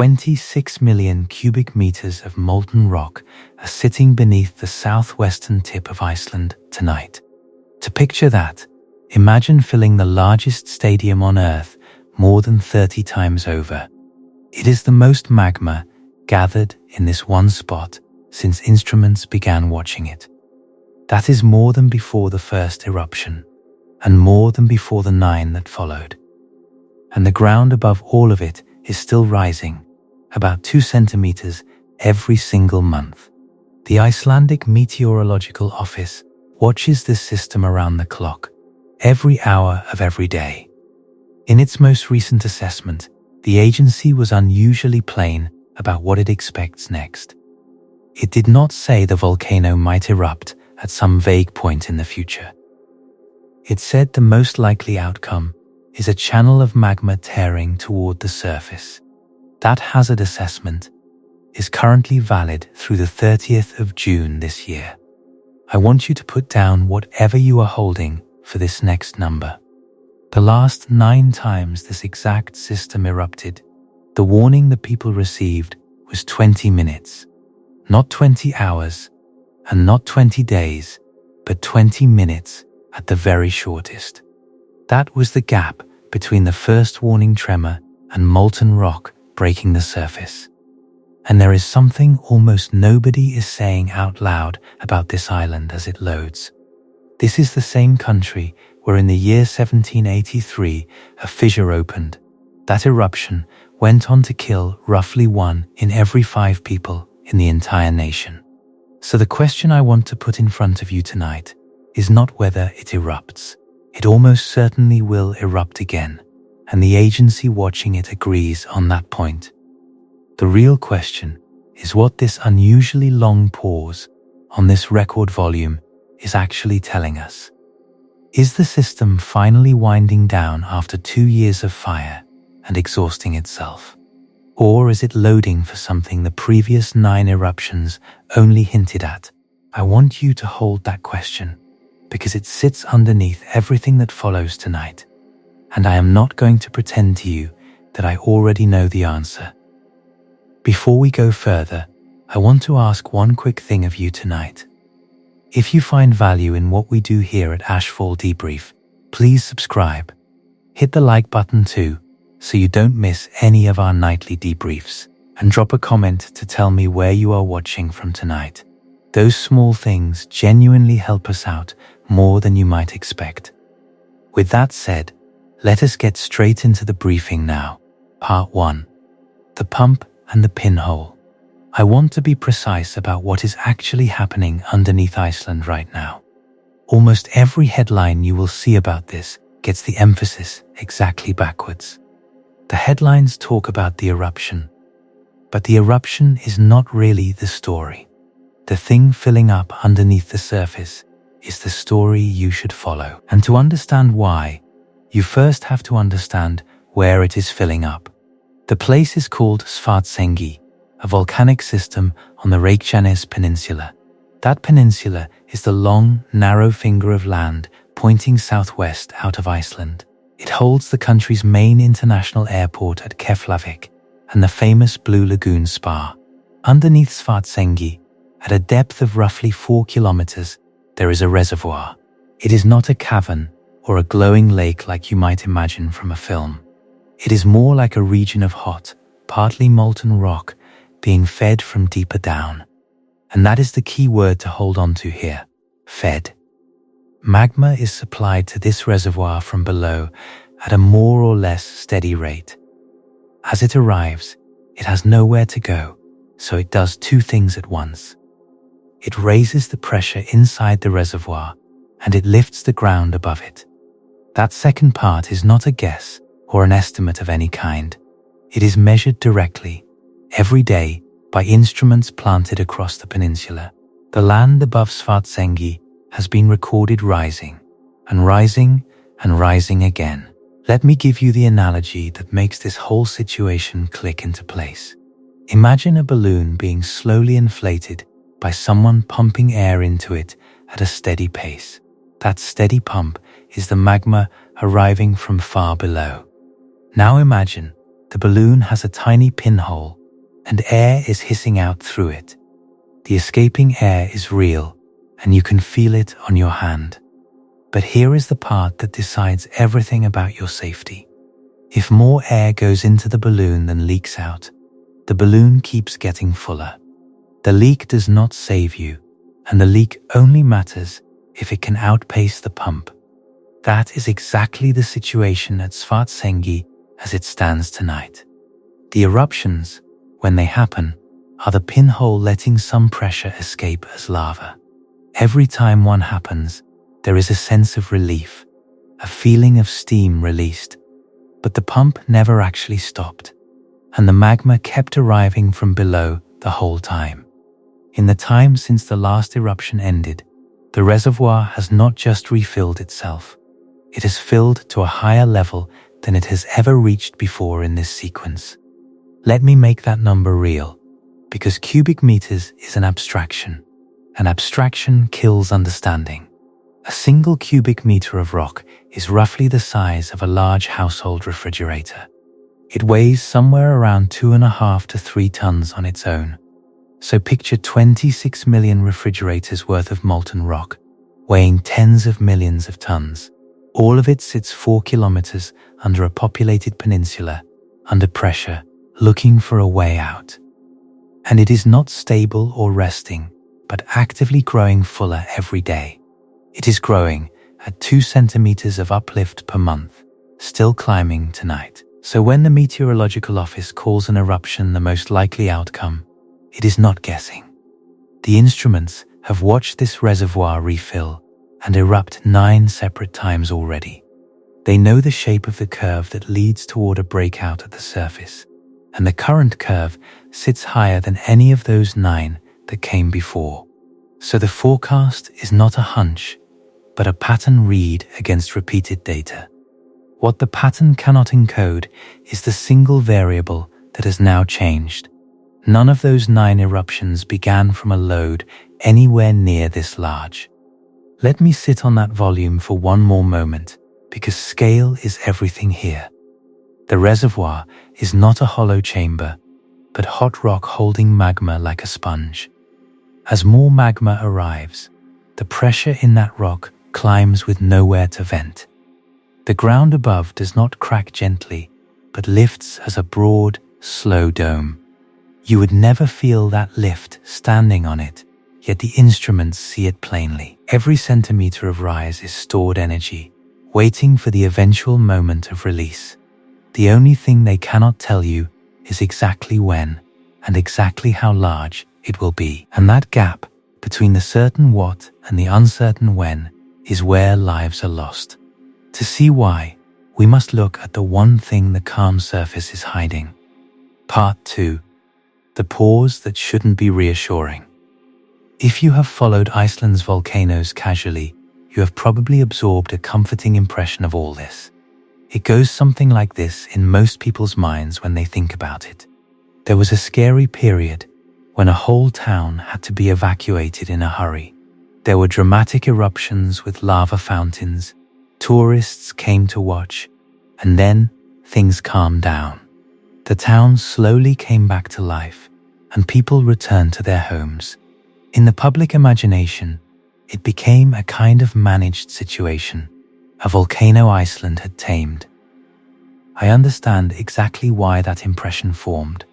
26 million cubic meters of molten rock are sitting beneath the southwestern tip of Iceland tonight. To picture that, imagine filling the largest stadium on Earth more than 30 times over. It is the most magma gathered in this one spot since instruments began watching it. That is more than before the first eruption, and more than before the 9 that followed. And the ground above all of it is still rising, about 2 centimeters every single month. The Icelandic Meteorological Office watches this system around the clock, every hour of every day. In its most recent assessment, the agency was unusually plain about what it expects next. It did not say the volcano might erupt at some vague point in the future. It said the most likely outcome is a channel of magma tearing toward the surface. That hazard assessment is currently valid through the 30th of June this year. I want you to put down whatever you are holding for this next number. The last 9 times this exact system erupted, the warning the people received was 20 minutes, not 20 hours, and not 20 days, but 20 minutes at the very shortest. That was the gap between the first warning tremor and molten rock breaking the surface. And there is something almost nobody is saying out loud about this island as it loads. This is the same country where in the year 1783 a fissure opened. That eruption went on to kill roughly 1 in every 5 people in the entire nation. So the question I want to put in front of you tonight is not whether it erupts. It almost certainly will erupt again, and the agency watching it agrees on that point. The real question is what this unusually long pause on this record volume is actually telling us. Is the system finally winding down after 2 years of fire and exhausting itself? Or is it loading for something the previous 9 eruptions only hinted at? I want you to hold that question, because it sits underneath everything that follows tonight, and I am not going to pretend to you that I already know the answer. Before we go further, I want to ask one quick thing of you tonight. If you find value in what we do here at Ashfall Debrief, please subscribe. Hit the like button too, so you don't miss any of our nightly debriefs, and drop a comment to tell me where you are watching from tonight. Those small things genuinely help us out more than you might expect. With that said, let us get straight into the briefing now. Part 1. The pump and the pinhole. I want to be precise about what is actually happening underneath Iceland right now. Almost every headline you will see about this gets the emphasis exactly backwards. The headlines talk about the eruption, but the eruption is not really the story. The thing filling up underneath the surface is the story you should follow. And to understand why, you first have to understand where it is filling up. The place is called Svartsengi, a volcanic system on the Reykjanes Peninsula. That peninsula is the long, narrow finger of land pointing southwest out of Iceland. It holds the country's main international airport at Keflavik and the famous Blue Lagoon Spa. Underneath Svartsengi, at a depth of roughly 4 kilometers, there is a reservoir. It is not a cavern or a glowing lake like you might imagine from a film. It is more like a region of hot, partly molten rock being fed from deeper down. And that is the key word to hold on to here: fed. Magma is supplied to this reservoir from below at a more or less steady rate. As it arrives, it has nowhere to go, so it does 2 things at once. It raises the pressure inside the reservoir, and it lifts the ground above it. That second part is not a guess or an estimate of any kind. It is measured directly, every day, by instruments planted across the peninsula. The land above Svartsengi has been recorded rising, and rising, and rising again. Let me give you the analogy that makes this whole situation click into place. Imagine a balloon being slowly inflated by someone pumping air into it at a steady pace. That steady pump is the magma arriving from far below. Now imagine The balloon has a tiny pinhole, and air is hissing out through it. The escaping air is real, and you can feel it on your hand. But here is the part that decides everything about your safety. If more air goes into the balloon than leaks out, the balloon keeps getting fuller. The leak does not save you, and the leak only matters if it can outpace the pump. That is exactly the situation at Svartsengi as it stands tonight. The eruptions, when they happen, are the pinhole letting some pressure escape as lava. Every time one happens, there is a sense of relief, a feeling of steam released. But the pump never actually stopped, and the magma kept arriving from below the whole time. In the time since the last eruption ended, the reservoir has not just refilled itself, it has filled to a higher level than it has ever reached before in this sequence. Let me make that number real, because cubic meters is an abstraction. An abstraction kills understanding. A single cubic meter of rock is roughly the size of a large household refrigerator. It weighs somewhere around 2.5 to 3 tons on its own. So picture 26 million refrigerators worth of molten rock, weighing tens of millions of tons. All of it sits 4 kilometers under a populated peninsula, under pressure, looking for a way out. And it is not stable or resting, but actively growing fuller every day. It is growing at 2 centimeters of uplift per month, still climbing tonight. So when the Meteorological Office calls an eruption the most likely outcome, it is not guessing. The instruments have watched this reservoir refill and erupt 9 separate times already. They know the shape of the curve that leads toward a breakout at the surface, and the current curve sits higher than any of those 9 that came before. So the forecast is not a hunch, but a pattern read against repeated data. What the pattern cannot encode is the single variable that has now changed. None of those 9 eruptions began from a load anywhere near this large. Let me sit on that volume for one more moment, because scale is everything here. The reservoir is not a hollow chamber, but hot rock holding magma like a sponge. As more magma arrives, the pressure in that rock climbs with nowhere to vent. The ground above does not crack gently, but lifts as a broad, slow dome. You would never feel that lift standing on it, yet the instruments see it plainly. Every centimeter of rise is stored energy, waiting for the eventual moment of release. The only thing they cannot tell you is exactly when and exactly how large it will be. And that gap between the certain what and the uncertain when is where lives are lost. To see why, we must look at the one thing the calm surface is hiding. Part 2. The pause that shouldn't be reassuring. If you have followed Iceland's volcanoes casually, you have probably absorbed a comforting impression of all this. It goes something like this in most people's minds when they think about it. There was a scary period when a whole town had to be evacuated in a hurry. There were dramatic eruptions with lava fountains, tourists came to watch, and then things calmed down. The town slowly came back to life, and people returned to their homes. In the public imagination, it became a kind of managed situation, a volcano Iceland had tamed. I understand exactly why that impression formed,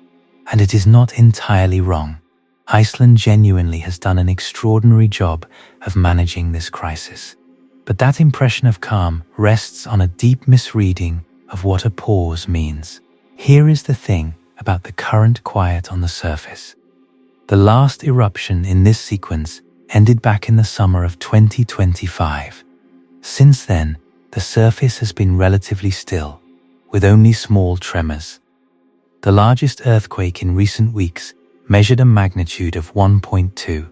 and it is not entirely wrong. Iceland genuinely has done an extraordinary job of managing this crisis. But that impression of calm rests on a deep misreading of what a pause means. Here is the thing about the current quiet on the surface. The last eruption in this sequence ended back in the summer of 2025. Since then, the surface has been relatively still, with only small tremors. The largest earthquake in recent weeks measured a magnitude of 1.2.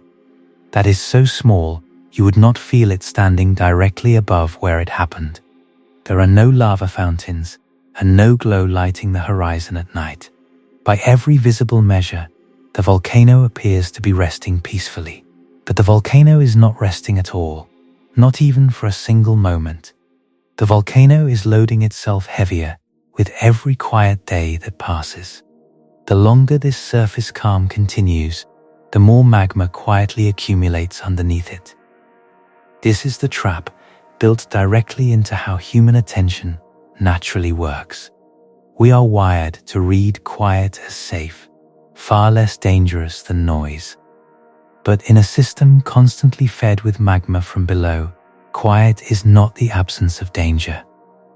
That is so small, you would not feel it standing directly above where it happened. There are no lava fountains and no glow lighting the horizon at night. By every visible measure, the volcano appears to be resting peacefully. But the volcano is not resting at all, not even for a single moment. The volcano is loading itself heavier with every quiet day that passes. The longer this surface calm continues, the more magma quietly accumulates underneath it. This is the trap built directly into how human attention naturally works. We are wired to read quiet as safe, far less dangerous than noise. But in a system constantly fed with magma from below, quiet is not the absence of danger.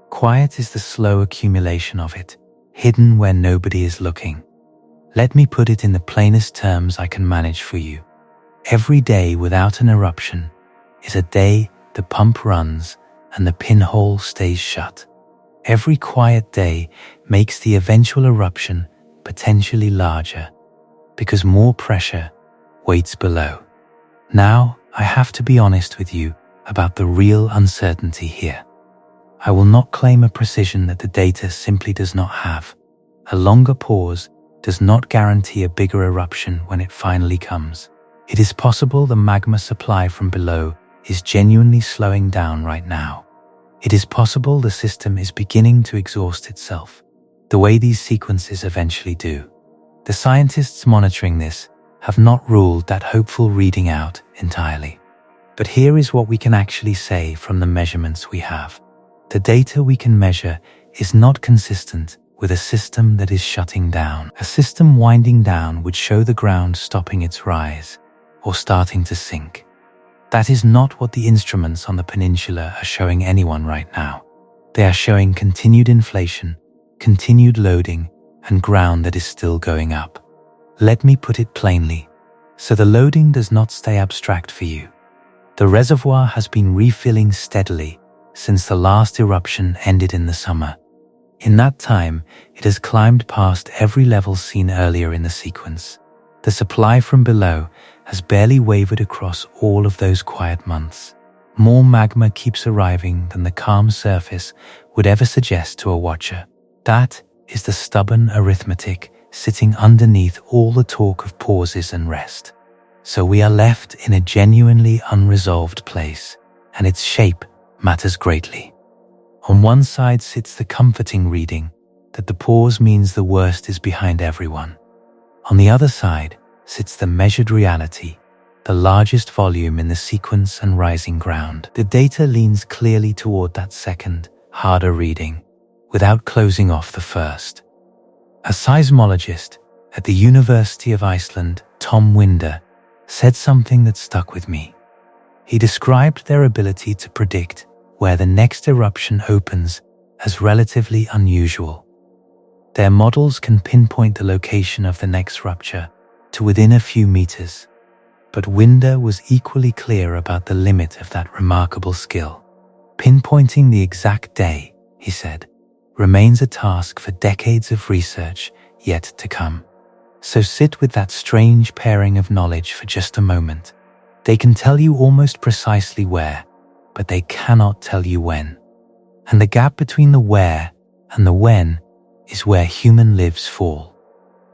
Quiet is the slow accumulation of it, hidden where nobody is looking. Let me put it in the plainest terms I can manage for you. Every day without an eruption is a day the pump runs and the pinhole stays shut. Every quiet day makes the eventual eruption potentially larger because more pressure waits below. Now, I have to be honest with you about the real uncertainty here. I will not claim a precision that the data simply does not have. A longer pause does not guarantee a bigger eruption when it finally comes. It is possible the magma supply from below is genuinely slowing down right now. It is possible the system is beginning to exhaust itself, the way these sequences eventually do. The scientists monitoring this have not ruled that hopeful reading out entirely. But here is what we can actually say from the measurements we have. The data we can measure is not consistent with a system that is shutting down. A system winding down would show the ground stopping its rise or starting to sink. That is not what the instruments on the peninsula are showing anyone right now. They are showing continued inflation, continued loading, and ground that is still going up. Let me put it plainly, so the loading does not stay abstract for you. The reservoir has been refilling steadily since the last eruption ended in the summer. In that time, it has climbed past every level seen earlier in the sequence. The supply from below has barely wavered across all of those quiet months. More magma keeps arriving than the calm surface would ever suggest to a watcher. That is the stubborn arithmetic sitting underneath all the talk of pauses and rest. So we are left in a genuinely unresolved place, and its shape matters greatly. On one side sits the comforting reading that the pause means the worst is behind everyone. On the other side sits the measured reality, the largest volume in the sequence and rising ground. The data leans clearly toward that second, harder reading, without closing off the first. A seismologist at the University of Iceland, Tom Winder, said something that stuck with me. He described their ability to predict where the next eruption opens as relatively unusual. Their models can pinpoint the location of the next rupture to within a few meters, but Winder was equally clear about the limit of that remarkable skill. Pinpointing the exact day, he said, remains a task for decades of research yet to come. So sit with that strange pairing of knowledge for just a moment. They can tell you almost precisely where, but they cannot tell you when. And the gap between the where and the when is where human lives fall.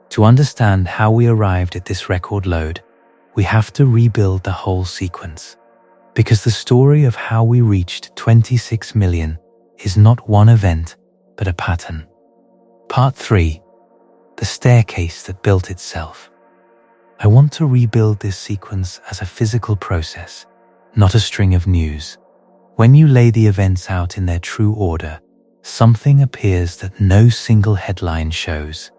To understand how we arrived at this record load, we have to rebuild the whole sequence. Because the story of how we reached 26 million is not one event, but a pattern. Part 3. The staircase that built itself. I want to rebuild this sequence as a physical process, not a string of news. When you lay the events out in their true order, something appears that no single headline shows.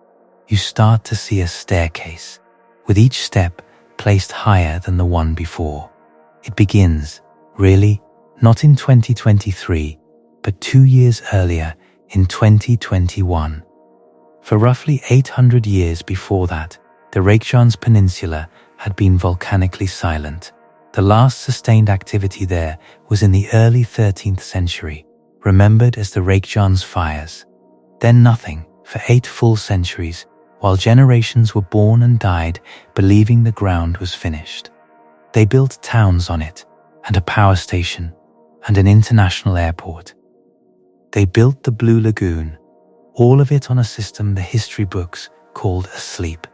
You start to see a staircase, with each step placed higher than the one before. It begins, really, not in 2023, but 2 years earlier in 2021. For roughly 800 years before that, the Reykjanes Peninsula had been volcanically silent. The last sustained activity there was in the early 13th century, remembered as the Reykjanes fires. Then nothing for 8 full centuries, while generations were born and died believing the ground was finished. They built towns on it, and a power station, and an international airport. They built the Blue Lagoon, all of it on a system the history books called asleep.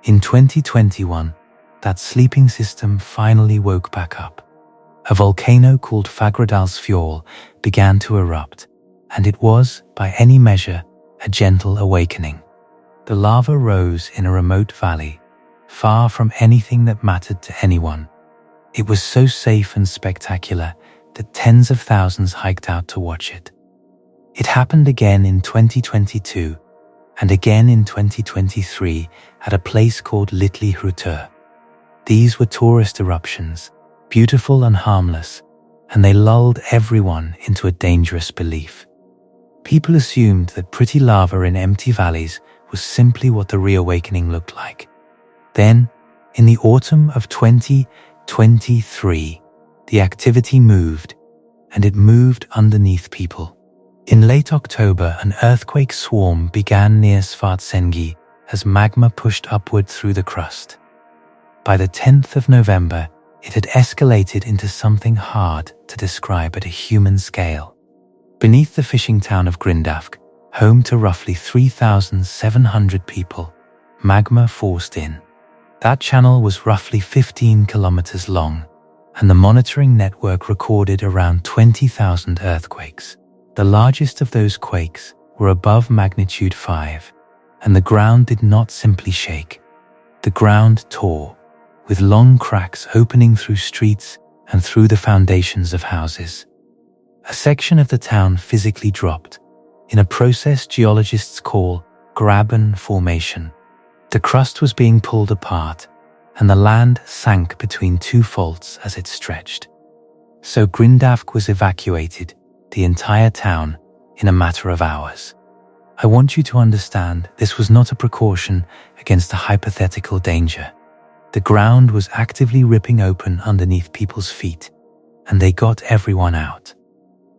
In 2021, that sleeping system finally woke back up. A volcano called Fagradalsfjall began to erupt, and it was, by any measure, a gentle awakening. The lava rose in a remote valley, far from anything that mattered to anyone. It was so safe and spectacular that tens of thousands hiked out to watch it. It happened again in 2022 and again in 2023 at a place called Laki. These were tourist eruptions, beautiful and harmless, and they lulled everyone into a dangerous belief. People assumed that pretty lava in empty valleys was simply what the reawakening looked like. Then, in the autumn of 2023, the activity moved, and it moved underneath people. In late October, an earthquake swarm began near Svartsengi as magma pushed upward through the crust. By the 10th of November, it had escalated into something hard to describe at a human scale. Beneath the fishing town of Grindavik, home to roughly 3,700 people, magma forced in. That channel was roughly 15 kilometers long, and the monitoring network recorded around 20,000 earthquakes. The largest of those quakes were above magnitude 5, and the ground did not simply shake. The ground tore, with long cracks opening through streets and through the foundations of houses. A section of the town physically dropped, in a process geologists call graben formation. The crust was being pulled apart, and the land sank between two faults as it stretched. So Grindavik was evacuated, the entire town, in a matter of hours. I want you to understand this was not a precaution against a hypothetical danger. The ground was actively ripping open underneath people's feet, and they got everyone out.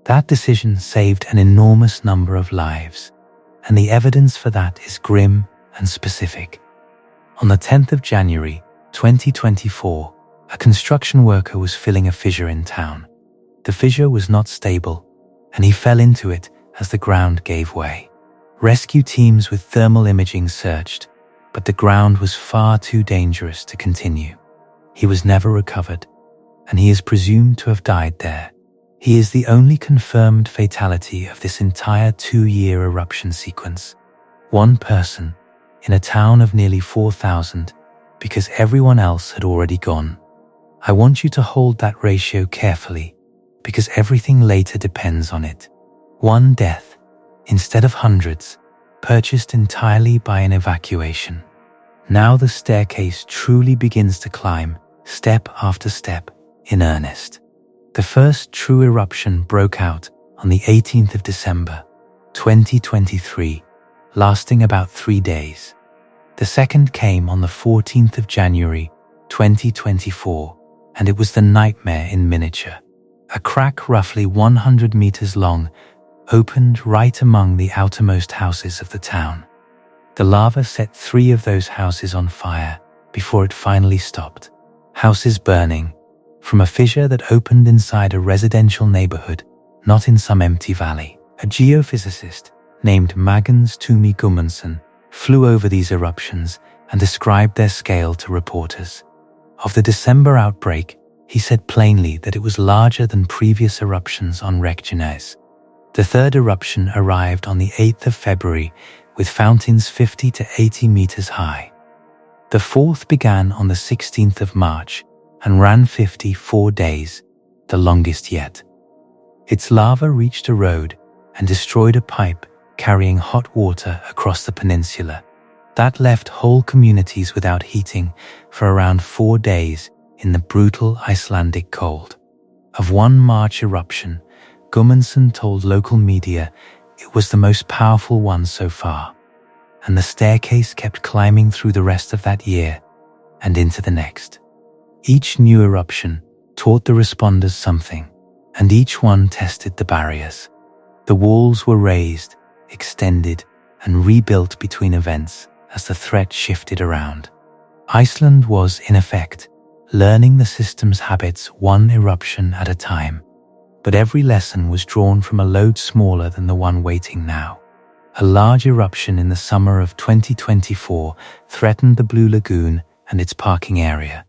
That decision saved an enormous number of lives, and the evidence for that is grim and specific. On the 10th of January, 2024, a construction worker was filling a fissure in town. The fissure was not stable, and he fell into it as the ground gave way. Rescue teams with thermal imaging searched, but the ground was far too dangerous to continue. He was never recovered, and he is presumed to have died there. He is the only confirmed fatality of this entire 2-year eruption sequence. One person in a town of nearly 4,000 because everyone else had already gone. I want you to hold that ratio carefully because everything later depends on it. One death, instead of hundreds, purchased entirely by an evacuation. Now the staircase truly begins to climb, step after step, in earnest. The first true eruption broke out on the 18th of December, 2023, lasting about 3 days. The second came on the 14th of January, 2024, and it was the nightmare in miniature. A crack roughly 100 meters long opened right among the outermost houses of the town. The lava set 3 of those houses on fire before it finally stopped. Houses burning, from a fissure that opened inside a residential neighborhood, not in some empty valley. A geophysicist named Magnus Tumi Gummansson flew over these eruptions and described their scale to reporters. Of the December outbreak, he said plainly that it was larger than previous eruptions on Reykjanes. The third eruption arrived on the 8th of February with fountains 50 to 80 meters high. The fourth began on the 16th of March and ran 54 days, the longest yet. Its lava reached a road and destroyed a pipe carrying hot water across the peninsula. That left whole communities without heating for around 4 days in the brutal Icelandic cold. Of one March eruption, Gummansson told local media it was the most powerful one so far, and the staircase kept climbing through the rest of that year and into the next. Each new eruption taught the responders something, and each one tested the barriers. The walls were raised, extended, and rebuilt between events as the threat shifted around. Iceland was, in effect, learning the system's habits one eruption at a time, but every lesson was drawn from a load smaller than the one waiting now. A large eruption in the summer of 2024 threatened the Blue Lagoon and its parking area.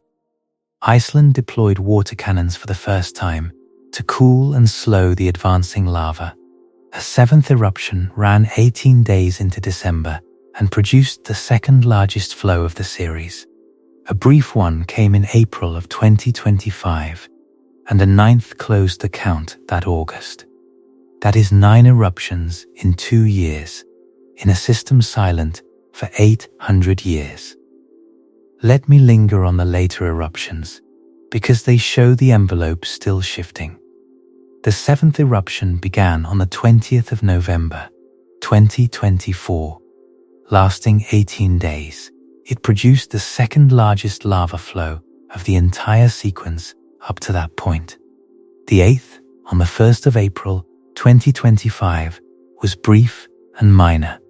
Iceland deployed water cannons for the first time to cool and slow the advancing lava, A seventh eruption ran 18 days into December and produced the second largest flow of the series. A brief one came in April of 2025, and a ninth closed the count that August. That is 9 eruptions in 2 years, in a system silent for 800 years. Let me linger on the later eruptions, because they show the envelope still shifting. The 7th eruption began on the 20th of November, 2024. Lasting 18 days, it produced the second largest lava flow of the entire sequence up to that point. The 8th, on the 1st of April, 2025, was brief and minor.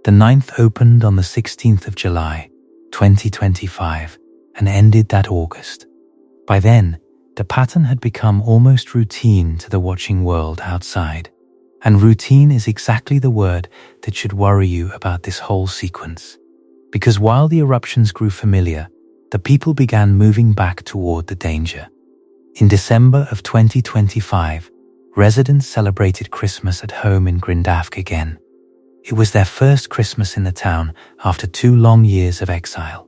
The 9th opened on the 16th of July, 2025, and ended that August. By then, the pattern had become almost routine to the watching world outside. And routine is exactly the word that should worry you about this whole sequence. Because while the eruptions grew familiar, the people began moving back toward the danger. In December of 2025, residents celebrated Christmas at home in Grindavik again. It was their first Christmas in the town after 2 long years of exile.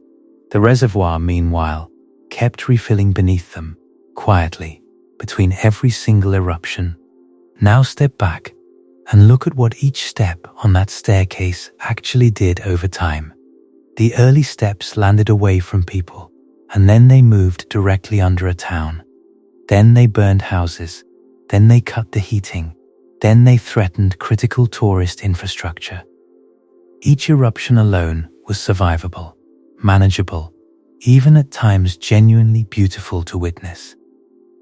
The reservoir, meanwhile, kept refilling beneath them, quietly, between every single eruption. Now step back and look at what each step on that staircase actually did over time. The early steps landed away from people, and then they moved directly under a town. Then they burned houses, then they cut the heating, then they threatened critical tourist infrastructure. Each eruption alone was survivable, manageable, even at times genuinely beautiful to witness.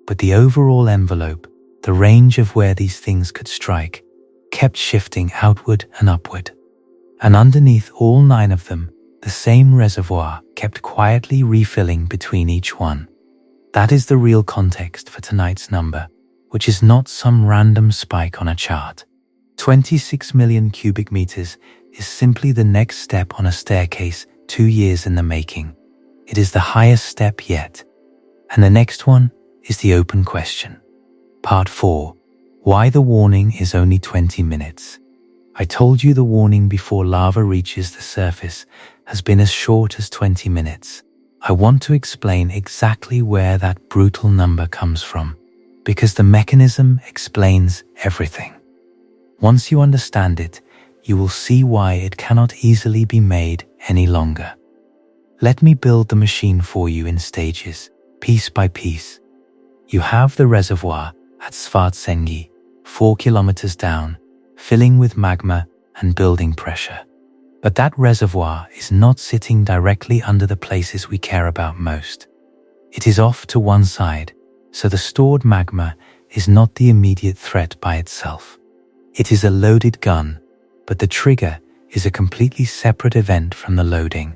But the overall envelope, the range of where these things could strike, kept shifting outward and upward. And underneath all 9 of them, the same reservoir kept quietly refilling between each one. That is the real context for tonight's number, which is not some random spike on a chart. 26 million cubic meters is simply the next step on a staircase 2 years in the making. It is the highest step yet. And the next one is the open question. Part 4. Why the warning is only 20 minutes. I told you the warning before lava reaches the surface has been as short as 20 minutes. I want to explain exactly where that brutal number comes from, because the mechanism explains everything. Once you understand it, you will see why it cannot easily be made any longer. Let me build the machine for you in stages, piece by piece. You have the reservoir at Svartsengi, 4 kilometers down, filling with magma and building pressure. But that reservoir is not sitting directly under the places we care about most. It is off to one side, so the stored magma is not the immediate threat by itself. It is a loaded gun, but the trigger is a completely separate event from the loading.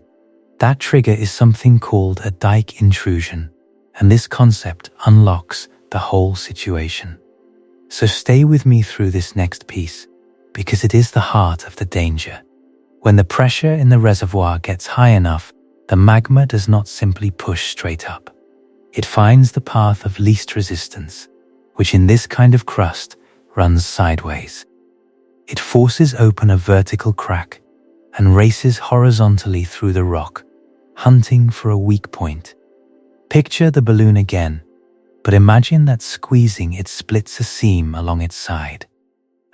That trigger is something called a dike intrusion, and this concept unlocks the whole situation. So stay with me through this next piece, because it is the heart of the danger. When the pressure in the reservoir gets high enough, the magma does not simply push straight up. It finds the path of least resistance, which in this kind of crust runs sideways. It forces open a vertical crack and races horizontally through the rock, hunting for a weak point. Picture the balloon again, but imagine that squeezing it splits a seam along its side.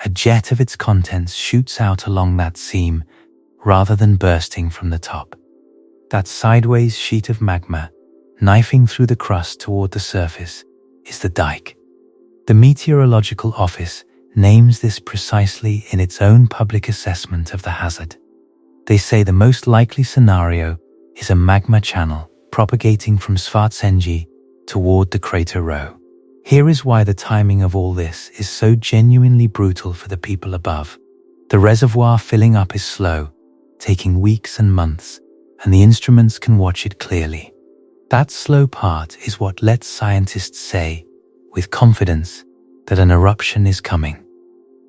A jet of its contents shoots out along that seam rather than bursting from the top. That sideways sheet of magma, knifing through the crust toward the surface, is the dike. The Meteorological Office names this precisely in its own public assessment of the hazard. They say the most likely scenario is a magma channel propagating from Svartsengi toward the crater row. Here is why the timing of all this is so genuinely brutal for the people above. The reservoir filling up is slow, taking weeks and months, and the instruments can watch it clearly. That slow part is what lets scientists say, with confidence, that an eruption is coming.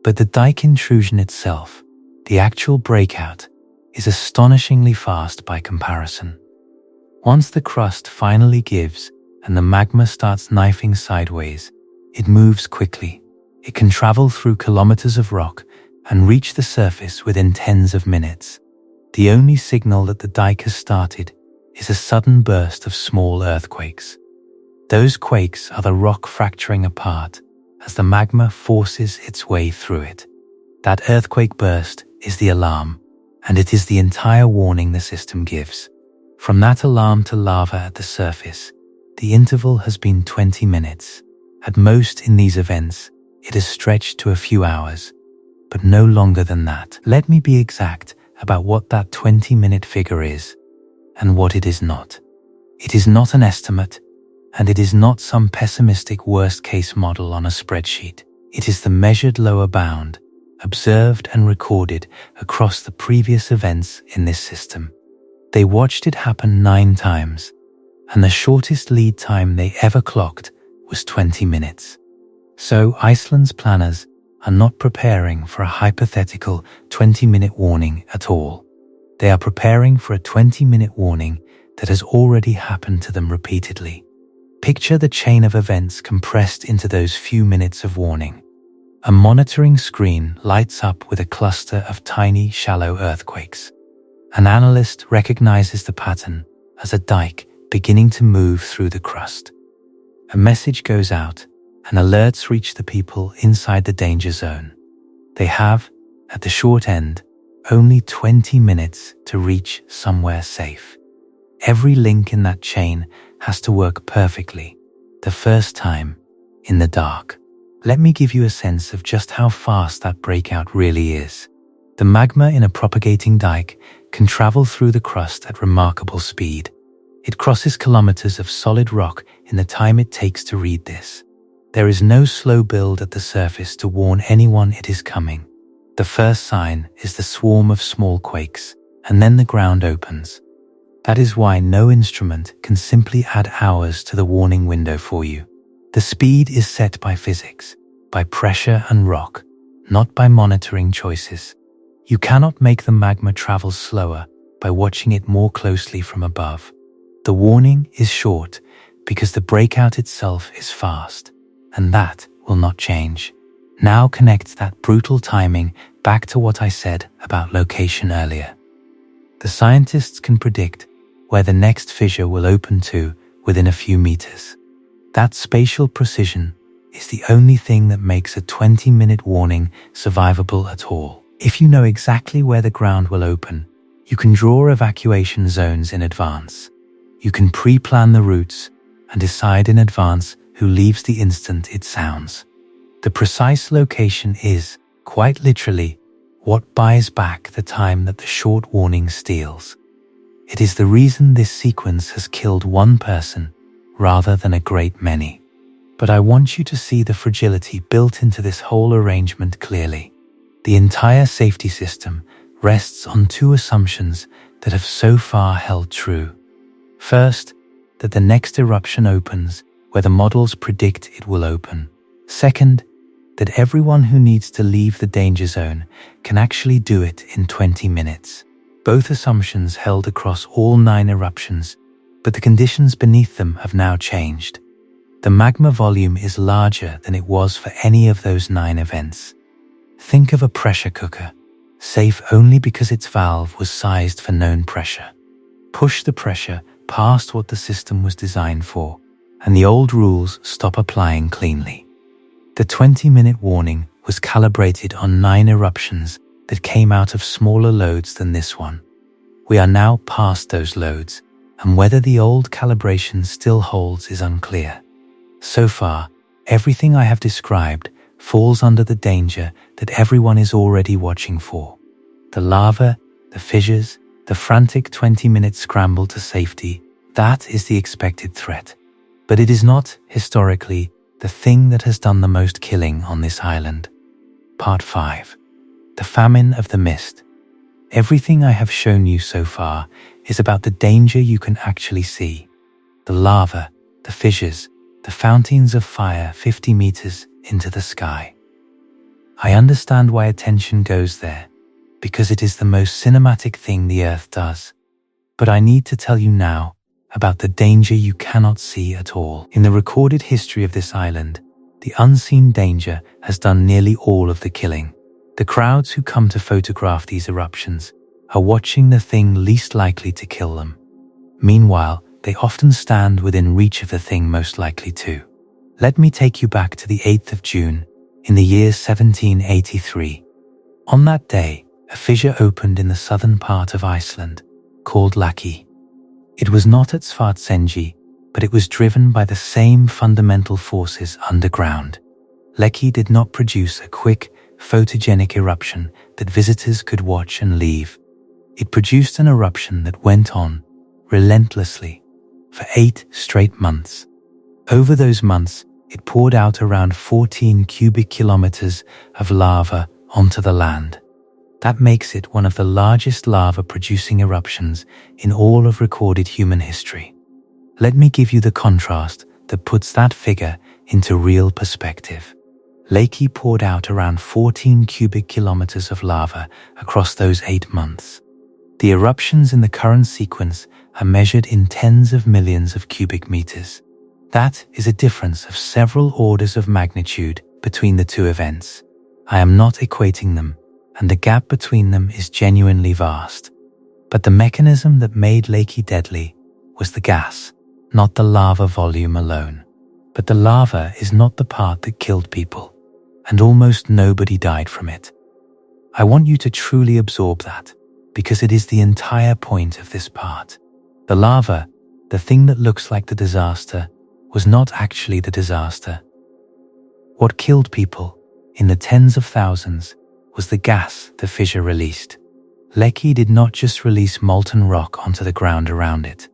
But the dike intrusion itself, the actual breakout, is astonishingly fast by comparison. Once the crust finally gives and the magma starts knifing sideways, it moves quickly. It can travel through kilometers of rock and reach the surface within tens of minutes. The only signal that the dike has started is a sudden burst of small earthquakes. Those quakes are the rock fracturing apart as the magma forces its way through it. That earthquake burst is the alarm, and it is the entire warning the system gives. From that alarm to lava at the surface, the interval has been 20 minutes. At most in these events, it has stretched to a few hours, but no longer than that. Let me be exact about what that 20-minute figure is and what it is not. It is not an estimate, and it is not some pessimistic worst-case model on a spreadsheet. It is the measured lower bound, observed and recorded across the previous events in this system. They watched it happen 9 times, and the shortest lead time they ever clocked was 20 minutes. So Iceland's planners are not preparing for a hypothetical 20-minute warning at all. They are preparing for a 20-minute warning that has already happened to them repeatedly. Picture the chain of events compressed into those few minutes of warning. A monitoring screen lights up with a cluster of tiny, shallow earthquakes. An analyst recognizes the pattern as a dike beginning to move through the crust. A message goes out, and alerts reach the people inside the danger zone. They have, at the short end, only 20 minutes to reach somewhere safe. Every link in that chain has to work perfectly, the first time, in the dark. Let me give you a sense of just how fast that breakout really is. The magma in a propagating dike can travel through the crust at remarkable speed. It crosses kilometers of solid rock in the time it takes to read this. There is no slow build at the surface to warn anyone it is coming. The first sign is the swarm of small quakes, and then the ground opens. That is why no instrument can simply add hours to the warning window for you. The speed is set by physics, by pressure and rock, not by monitoring choices. You cannot make the magma travel slower by watching it more closely from above. The warning is short because the breakout itself is fast, and that will not change. Now connect that brutal timing back to what I said about location earlier. The scientists can predict where the next fissure will open to within a few meters. That spatial precision is the only thing that makes a 20-minute warning survivable at all. If you know exactly where the ground will open, you can draw evacuation zones in advance. You can pre-plan the routes and decide in advance who leaves the instant it sounds. The precise location is, quite literally, what buys back the time that the short warning steals. It is the reason this sequence has killed one person rather than a great many. But I want you to see the fragility built into this whole arrangement clearly. The entire safety system rests on 2 assumptions that have so far held true. First, that the next eruption opens where the models predict it will open. Second, that everyone who needs to leave the danger zone can actually do it in 20 minutes. Both assumptions held across all 9 eruptions, but the conditions beneath them have now changed. The magma volume is larger than it was for any of those 9 events. Think of a pressure cooker, safe only because its valve was sized for known pressure. Push the pressure past what the system was designed for, and the old rules stop applying cleanly. The 20-minute warning was calibrated on 9 eruptions that came out of smaller loads than this one. We are now past those loads, and whether the old calibration still holds is unclear. So far, everything I have described falls under the danger that everyone is already watching for. The lava, the fissures, the frantic 20-minute scramble to safety, that is the expected threat. But it is not, historically, the thing that has done the most killing on this island. Part 5. The famine of the mist. Everything I have shown you so far is about the danger you can actually see. The lava, the fissures, the fountains of fire 50 meters into the sky. I understand why attention goes there, because it is the most cinematic thing the Earth does. But I need to tell you now about the danger you cannot see at all. In the recorded history of this island, the unseen danger has done nearly all of the killing. The crowds who come to photograph these eruptions are watching the thing least likely to kill them. Meanwhile, they often stand within reach of the thing most likely to. Let me take you back to the 8th of June in the year 1783. On that day, a fissure opened in the southern part of Iceland, called Laki. It was not at Svartsengi, but it was driven by the same fundamental forces underground. Laki did not produce a quick, photogenic eruption that visitors could watch and leave. It produced an eruption that went on, relentlessly, for 8 straight months. Over those months, it poured out around 14 cubic kilometers of lava onto the land. That makes it one of the largest lava-producing eruptions in all of recorded human history. Let me give you the contrast that puts that figure into real perspective. Laki poured out around 14 cubic kilometers of lava across those 8 months. The eruptions in the current sequence are measured in tens of millions of cubic meters. That is a difference of several orders of magnitude between the two events. I am not equating them, and the gap between them is genuinely vast. But the mechanism that made Laki deadly was the gas, not the lava volume alone. But the lava is not the part that killed people, and almost nobody died from it. I want you to truly absorb that, because it is the entire point of this part. The lava, the thing that looks like the disaster, was not actually the disaster. What killed people, in the tens of thousands, was the gas the fissure released. Laki did not just release molten rock onto the ground around it.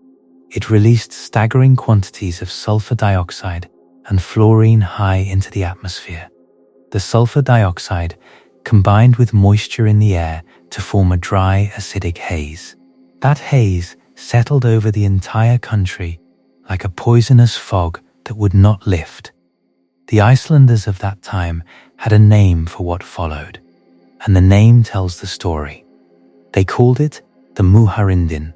It released staggering quantities of sulfur dioxide and fluorine high into the atmosphere. The sulfur dioxide combined with moisture in the air to form a dry, acidic haze. That haze settled over the entire country like a poisonous fog that would not lift. The Icelanders of that time had a name for what followed, and the name tells the story. They called it the Muharindin,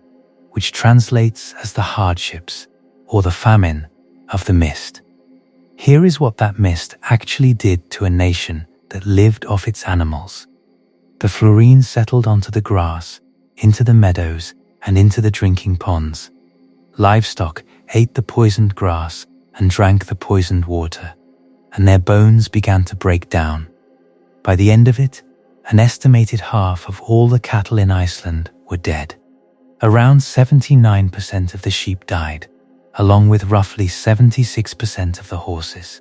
which translates as the hardships or the famine of the mist. Here is what that mist actually did to a nation that lived off its animals. The fluorine settled onto the grass, into the meadows, and into the drinking ponds. Livestock ate the poisoned grass and drank the poisoned water, and their bones began to break down. By the end of it, an estimated half of all the cattle in Iceland were dead. Around 79% of the sheep died, along with roughly 76% of the horses.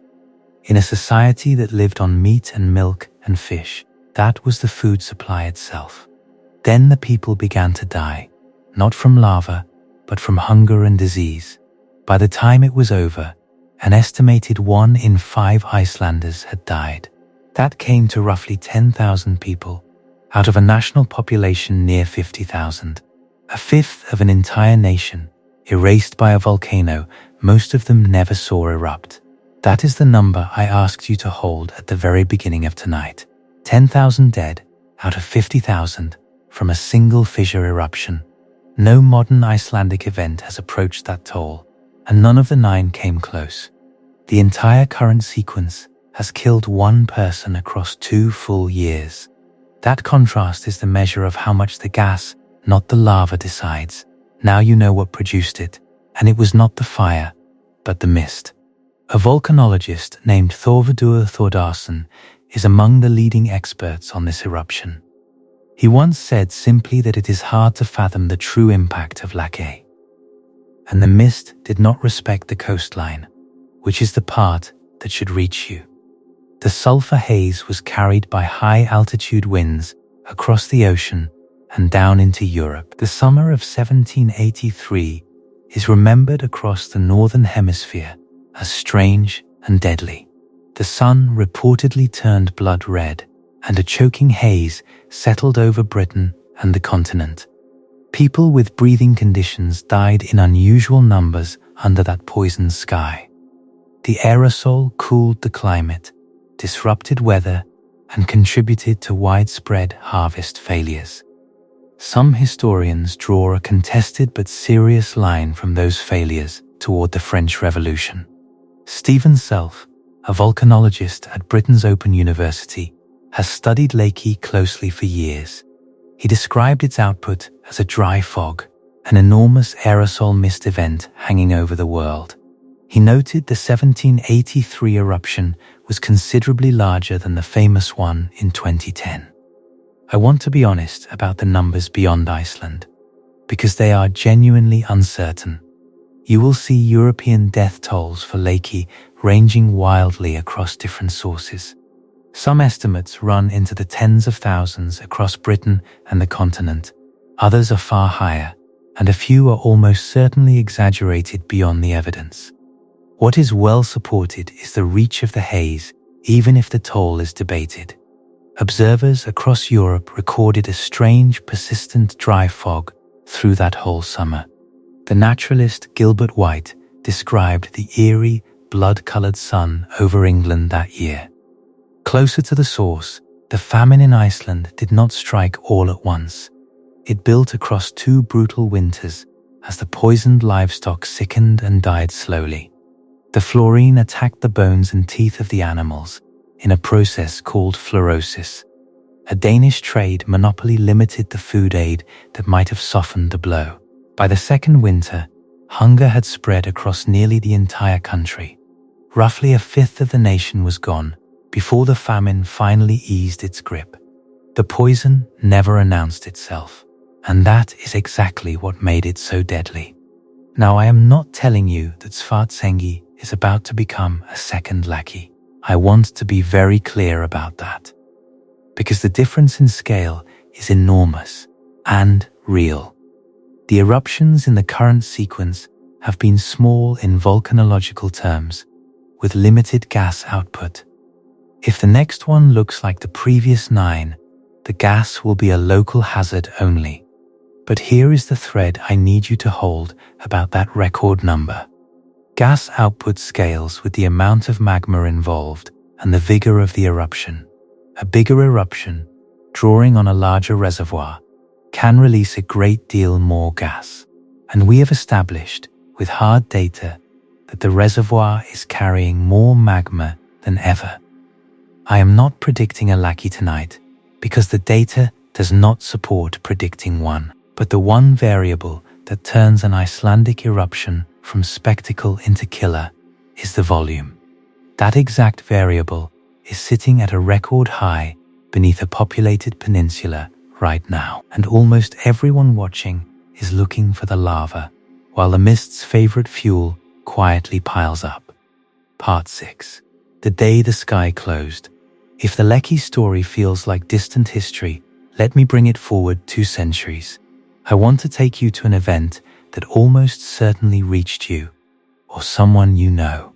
In a society that lived on meat and milk and fish, that was the food supply itself. Then the people began to die, not from lava, but from hunger and disease. By the time it was over, an estimated 1 in 5 Icelanders had died. That came to roughly 10,000 people, out of a national population near 50,000. A fifth of an entire nation, erased by a volcano most of them never saw erupt. That is the number I asked you to hold at the very beginning of tonight. 10,000 dead out of 50,000 from a single fissure eruption. No modern Icelandic event has approached that toll, and none of the 9 came close. The entire current sequence has killed 1 person across 2 full years. That contrast is the measure of how much the gas, not the lava, decides. Now you know what produced it, and it was not the fire, but the mist. A volcanologist named Thorvaldur Þórðarson is among the leading experts on this eruption. He once said simply that it is hard to fathom the true impact of Laki. And the mist did not respect the coastline, which is the part that should reach you. The sulfur haze was carried by high-altitude winds across the ocean and down into Europe. The summer of 1783 is remembered across the northern hemisphere as strange and deadly. The sun reportedly turned blood red, and a choking haze settled over Britain and the continent. People with breathing conditions died in unusual numbers under that poisoned sky. The aerosol cooled the climate, disrupted weather, and contributed to widespread harvest failures. Some historians draw a contested but serious line from those failures toward the French Revolution. Stephen Self, a volcanologist at Britain's Open University, has studied Laki closely for years. He described its output as a dry fog, an enormous aerosol mist event hanging over the world. He noted the 1783 eruption was considerably larger than the famous one in 2010. I want to be honest about the numbers beyond Iceland, because they are genuinely uncertain. You will see European death tolls for Laki ranging wildly across different sources. Some estimates run into the tens of thousands across Britain and the continent. Others are far higher, and a few are almost certainly exaggerated beyond the evidence. What is well supported is the reach of the haze, even if the toll is debated. Observers across Europe recorded a strange, persistent dry fog through that whole summer. The naturalist Gilbert White described the eerie, blood-colored sun over England that year. Closer to the source, the famine in Iceland did not strike all at once. It built across 2 brutal winters as the poisoned livestock sickened and died slowly. The fluorine attacked the bones and teeth of the animals in a process called fluorosis. A Danish trade monopoly limited the food aid that might have softened the blow. By the second winter, hunger had spread across nearly the entire country. Roughly a fifth of the nation was gone before the famine finally eased its grip. The poison never announced itself, and that is exactly what made it so deadly. Now, I am not telling you that Svartsengi is about to become a second Laki. I want to be very clear about that, because the difference in scale is enormous and real. The eruptions in the current sequence have been small in volcanological terms, with limited gas output. If the next one looks like the previous 9, the gas will be a local hazard only. But here is the thread I need you to hold about that record number. Gas output scales with the amount of magma involved and the vigor of the eruption. A bigger eruption, drawing on a larger reservoir, can release a great deal more gas. And we have established, with hard data, that the reservoir is carrying more magma than ever. I am not predicting a Laki tonight, because the data does not support predicting one. But the one variable that turns an Icelandic eruption from spectacle into killer is the volume. That exact variable is sitting at a record high beneath a populated peninsula right now, and almost everyone watching is looking for the lava, while the mist's favorite fuel quietly piles up. Part 6. The day the sky closed. If the Laki story feels like distant history, let me bring it forward 2 centuries. I want to take you to an event that almost certainly reached you, or someone you know.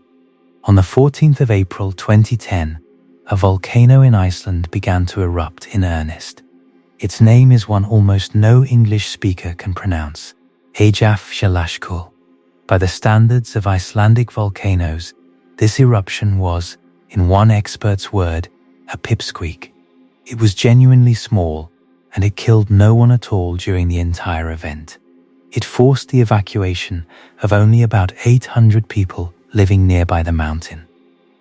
On the 14th of April 2010, a volcano in Iceland began to erupt in earnest. Its name is one almost no English speaker can pronounce, Eyjafjallajökull. By the standards of Icelandic volcanoes, this eruption was, in one expert's word, a pipsqueak. It was genuinely small, and it killed no one at all during the entire event. It forced the evacuation of only about 800 people living nearby the mountain.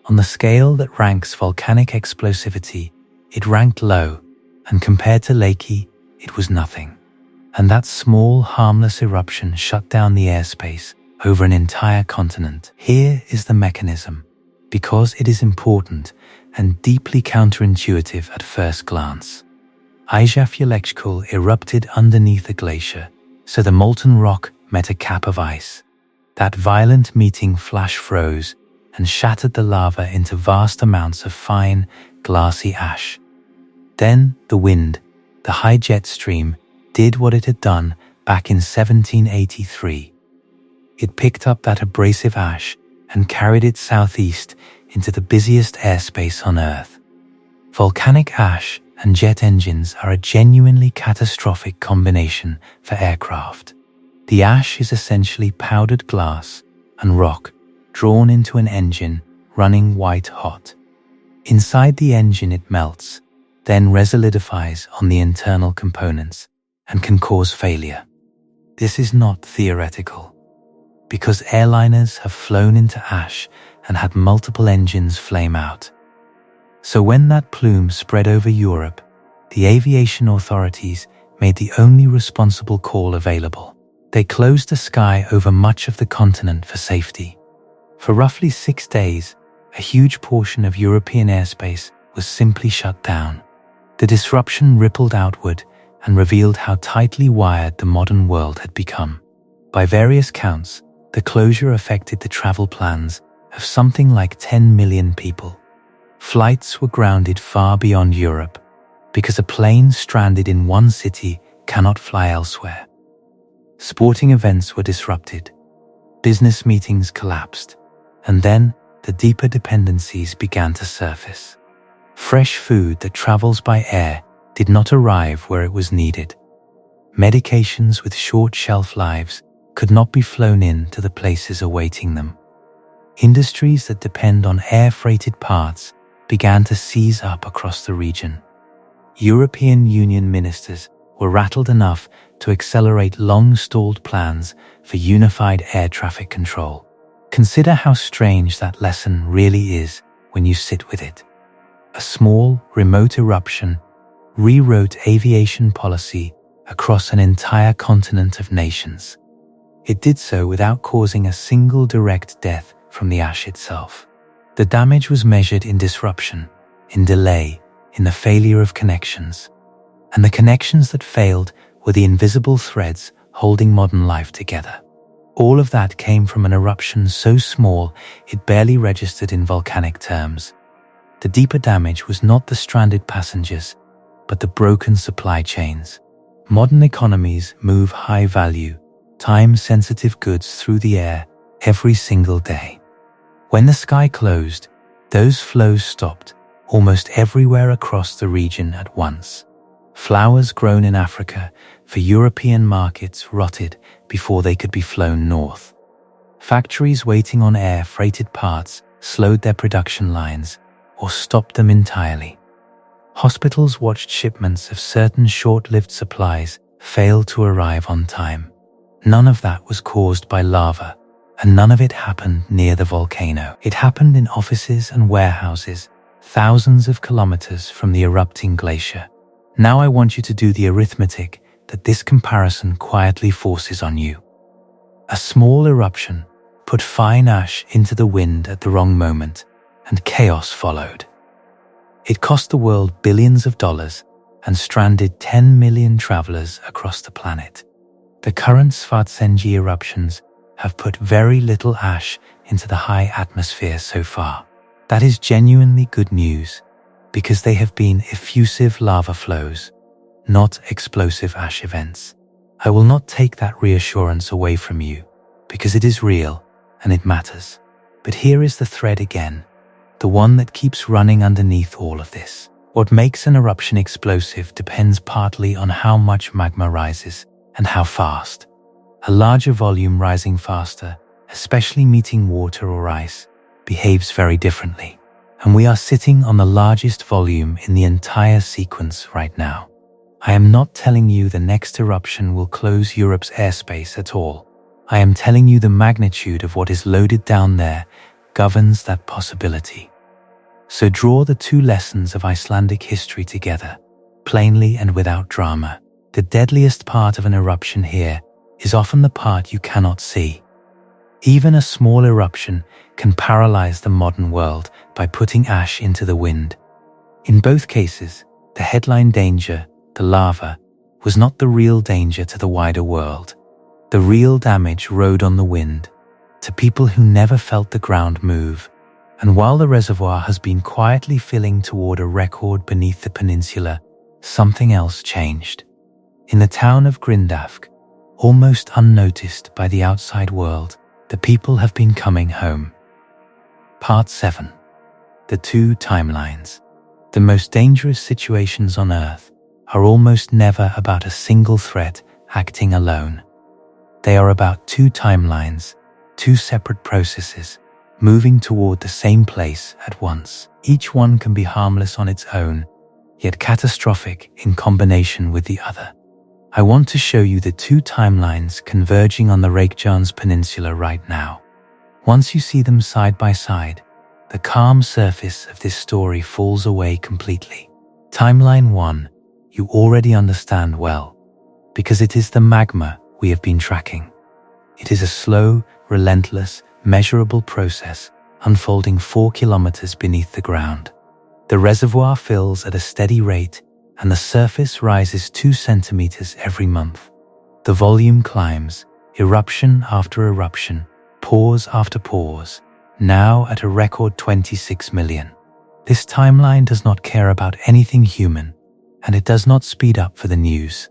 On the scale that ranks volcanic explosivity, it ranked low, and compared to Laki, it was nothing. And that small, harmless eruption shut down the airspace over an entire continent. Here is the mechanism, because it is important and deeply counterintuitive at first glance. Eyjafjallajökull erupted underneath a glacier, so the molten rock met a cap of ice. That violent meeting flash froze and shattered the lava into vast amounts of fine, glassy ash. Then the wind, the high jet stream, did what it had done back in 1783. It picked up that abrasive ash and carried it southeast into the busiest airspace on Earth. Volcanic ash and jet engines are a genuinely catastrophic combination for aircraft. The ash is essentially powdered glass and rock drawn into an engine running white hot. Inside the engine it melts, then resolidifies on the internal components and can cause failure. This is not theoretical. because airliners have flown into ash and had multiple engines flame out. So when that plume spread over Europe, the aviation authorities made the only responsible call available. They closed the sky over much of the continent for safety. For roughly 6 days, a huge portion of European airspace was simply shut down. The disruption rippled outward and revealed how tightly wired the modern world had become. By various counts, the closure affected the travel plans of something like 10 million people. Flights were grounded far beyond Europe because a plane stranded in one city cannot fly elsewhere. Sporting events were disrupted, business meetings collapsed, and then the deeper dependencies began to surface. Fresh food that travels by air did not arrive where it was needed. Medications with short shelf lives could not be flown in to the places awaiting them. Industries that depend on air-freighted parts began to seize up across the region. European Union ministers were rattled enough to accelerate long-stalled plans for unified air traffic control. Consider how strange that lesson really is when you sit with it. A small, remote eruption rewrote aviation policy across an entire continent of nations. It did so without causing a single direct death from the ash itself. The damage was measured in disruption, in delay, in the failure of connections. And the connections that failed were the invisible threads holding modern life together. All of that came from an eruption so small it barely registered in volcanic terms. The deeper damage was not the stranded passengers, but the broken supply chains. Modern economies move high-value, time-sensitive goods through the air every single day. When the sky closed, those flows stopped almost everywhere across the region at once. Flowers grown in Africa for European markets rotted before they could be flown north. Factories waiting on air-freighted parts slowed their production lines or stopped them entirely. Hospitals watched shipments of certain short-lived supplies fail to arrive on time. None of that was caused by lava, and none of it happened near the volcano. It happened in offices and warehouses, thousands of kilometers from the erupting glacier. Now I want you to do the arithmetic that this comparison quietly forces on you. A small eruption put fine ash into the wind at the wrong moment, and chaos followed. It cost the world billions of dollars and stranded 10 million travelers across the planet. The current Svartsengi eruptions have put very little ash into the high atmosphere so far. That is genuinely good news, because they have been effusive lava flows, not explosive ash events. I will not take that reassurance away from you, because it is real and it matters. But here is the thread again, the one that keeps running underneath all of this. What makes an eruption explosive depends partly on how much magma rises and how fast. A larger volume rising faster, especially meeting water or ice, behaves very differently. And we are sitting on the largest volume in the entire sequence right now. I am not telling you the next eruption will close Europe's airspace at all. I am telling you the magnitude of what is loaded down there governs that possibility. So draw the two lessons of Icelandic history together, plainly and without drama. The deadliest part of an eruption here is often the part you cannot see. Even a small eruption can paralyze the modern world by putting ash into the wind. In both cases, the headline danger, the lava, was not the real danger to the wider world. The real damage rode on the wind, to people who never felt the ground move. And while the reservoir has been quietly filling toward a record beneath the peninsula, something else changed. In the town of Grindavik, almost unnoticed by the outside world, the people have been coming home. Part 7. The two timelines. The most dangerous situations on Earth are almost never about a single threat acting alone. They are about two timelines, two separate processes, moving toward the same place at once. Each one can be harmless on its own, yet catastrophic in combination with the other. I want to show you the two timelines converging on the Reykjanes Peninsula right now. Once you see them side by side, the calm surface of this story falls away completely. Timeline 1, you already understand well, because it is the magma we have been tracking. It is a slow, relentless, measurable process unfolding 4 kilometers beneath the ground. The reservoir fills at a steady rate and the surface rises 2 centimeters every month. The volume climbs, eruption after eruption, pause after pause, now at a record 26 million. This timeline does not care about anything human, and it does not speed up for the news.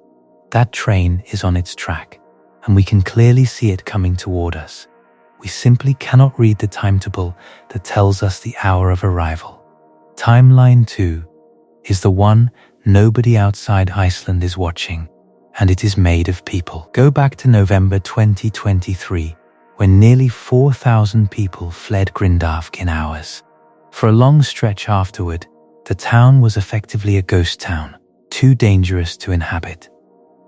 That train is on its track, and we can clearly see it coming toward us. We simply cannot read the timetable that tells us the hour of arrival. Timeline 2 is the one nobody outside Iceland is watching, and it is made of people. Go back to November 2023, when nearly 4,000 people fled Grindavík in hours. For a long stretch afterward, the town was effectively a ghost town, too dangerous to inhabit.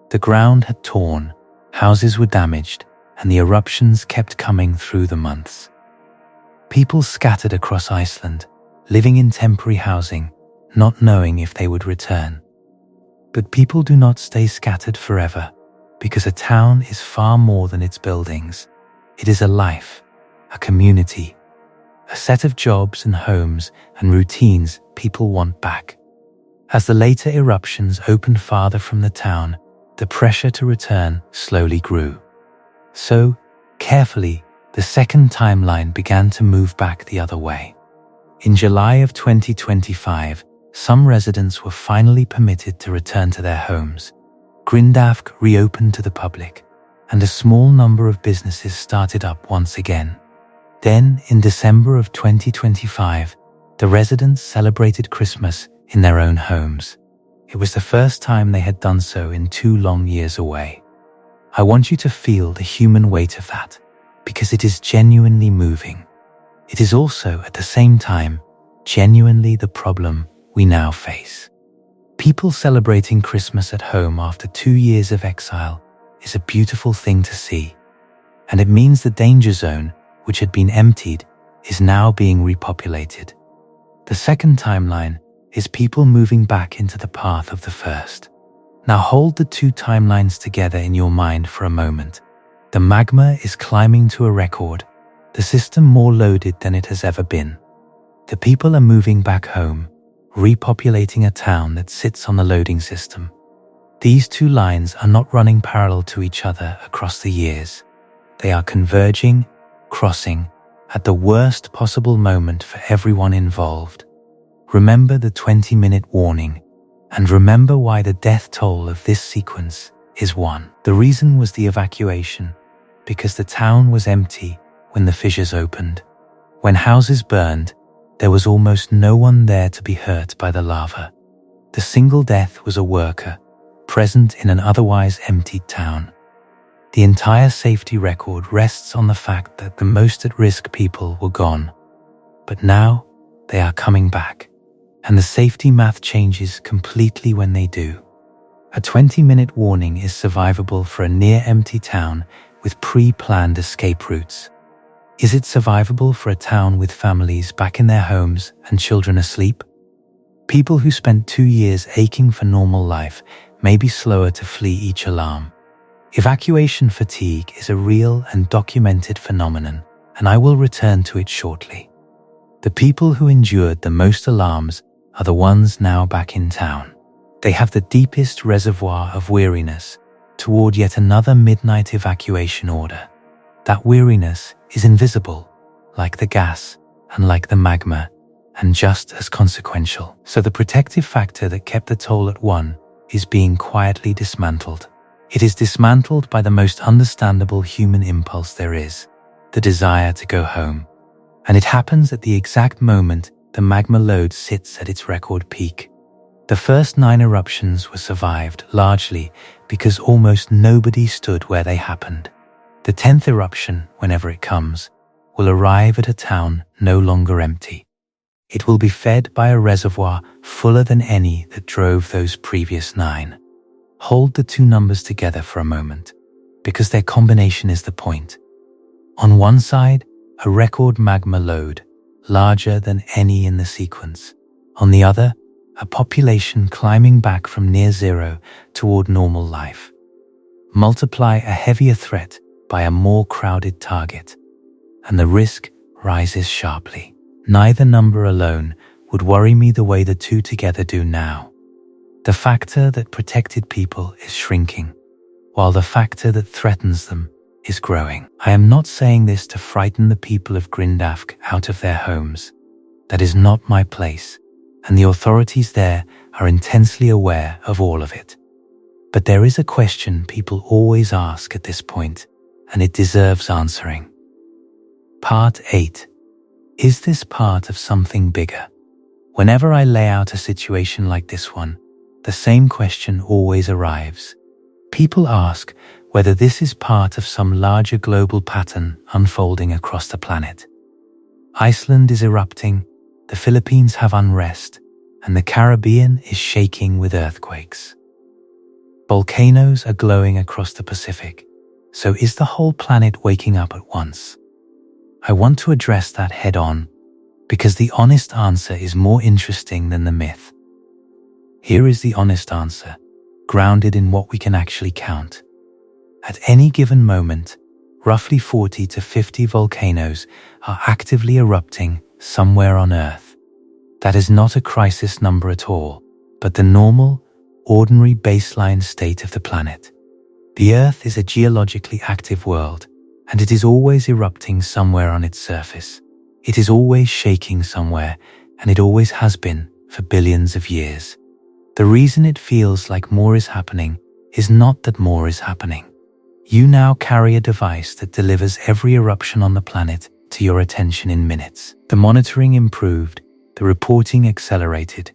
The ground had torn, houses were damaged, and the eruptions kept coming through the months. People scattered across Iceland, living in temporary housing, not knowing if they would return. But people do not stay scattered forever, because a town is far more than its buildings. It is a life, a community, a set of jobs and homes and routines people want back. As the later eruptions opened farther from the town, the pressure to return slowly grew. So, carefully, the second timeline began to move back the other way. In July of 2025, some residents were finally permitted to return to their homes. Grindavík reopened to the public, and a small number of businesses started up once again. Then, in December of 2025, the residents celebrated Christmas in their own homes. It was the first time they had done so in 2 long years away. I want you to feel the human weight of that, because it is genuinely moving. It is also, at the same time, genuinely the problem we now face. People celebrating Christmas at home after 2 years of exile is a beautiful thing to see, and it means the danger zone, which had been emptied, is now being repopulated. The second timeline is people moving back into the path of the first. Now hold the 2 timelines together in your mind for a moment. The magma is climbing to a record, the system more loaded than it has ever been. The people are moving back home, repopulating a town that sits on the loading system. These 2 lines are not running parallel to each other across the years. They are converging, crossing, at the worst possible moment for everyone involved. Remember the 20-minute warning, and remember why the death toll of this sequence is 1. The reason was the evacuation, because the town was empty when the fissures opened. When houses burned, there was almost no one there to be hurt by the lava. The single death was a worker, present in an otherwise emptied town. The entire safety record rests on the fact that the most at-risk people were gone. But now, they are coming back, and the safety math changes completely when they do. A 20-minute warning is survivable for a near-empty town with pre-planned escape routes. Is it survivable for a town with families back in their homes and children asleep? People who spent 2 years aching for normal life may be slower to flee each alarm. Evacuation fatigue is a real and documented phenomenon, and I will return to it shortly. The people who endured the most alarms are the ones now back in town. They have the deepest reservoir of weariness toward yet another midnight evacuation order. That weariness is invisible, like the gas and like the magma, and just as consequential. So the protective factor that kept the toll at 1 is being quietly dismantled. It is dismantled by the most understandable human impulse there is, the desire to go home. And it happens at the exact moment the magma load sits at its record peak. The first 9 eruptions were survived largely because almost nobody stood where they happened. The 10th eruption, whenever it comes, will arrive at a town no longer empty. It will be fed by a reservoir fuller than any that drove those previous 9. Hold the two numbers together for a moment, because their combination is the point. On one side, a record magma load, larger than any in the sequence. On the other, a population climbing back from near zero toward normal life. Multiply a heavier threat by a more crowded target, and the risk rises sharply. Neither number alone would worry me the way the two together do now. The factor that protected people is shrinking, while the factor that threatens them is growing. I am not saying this to frighten the people of Grindavik out of their homes. That is not my place, and the authorities there are intensely aware of all of it. But there is a question people always ask at this point, and it deserves answering. Part 8. Is this part of something bigger? Whenever I lay out a situation like this one, the same question always arrives. People ask whether this is part of some larger global pattern unfolding across the planet. Iceland is erupting, the Philippines have unrest, and the Caribbean is shaking with earthquakes. Volcanoes are glowing across the Pacific, so is the whole planet waking up at once? I want to address that head on, because the honest answer is more interesting than the myth. Here is the honest answer, grounded in what we can actually count. At any given moment, roughly 40 to 50 volcanoes are actively erupting somewhere on Earth. That is not a crisis number at all, but the normal, ordinary baseline state of the planet. The Earth is a geologically active world, and it is always erupting somewhere on its surface. It is always shaking somewhere, and it always has been for billions of years. The reason it feels like more is happening is not that more is happening. You now carry a device that delivers every eruption on the planet to your attention in minutes. The monitoring improved, the reporting accelerated,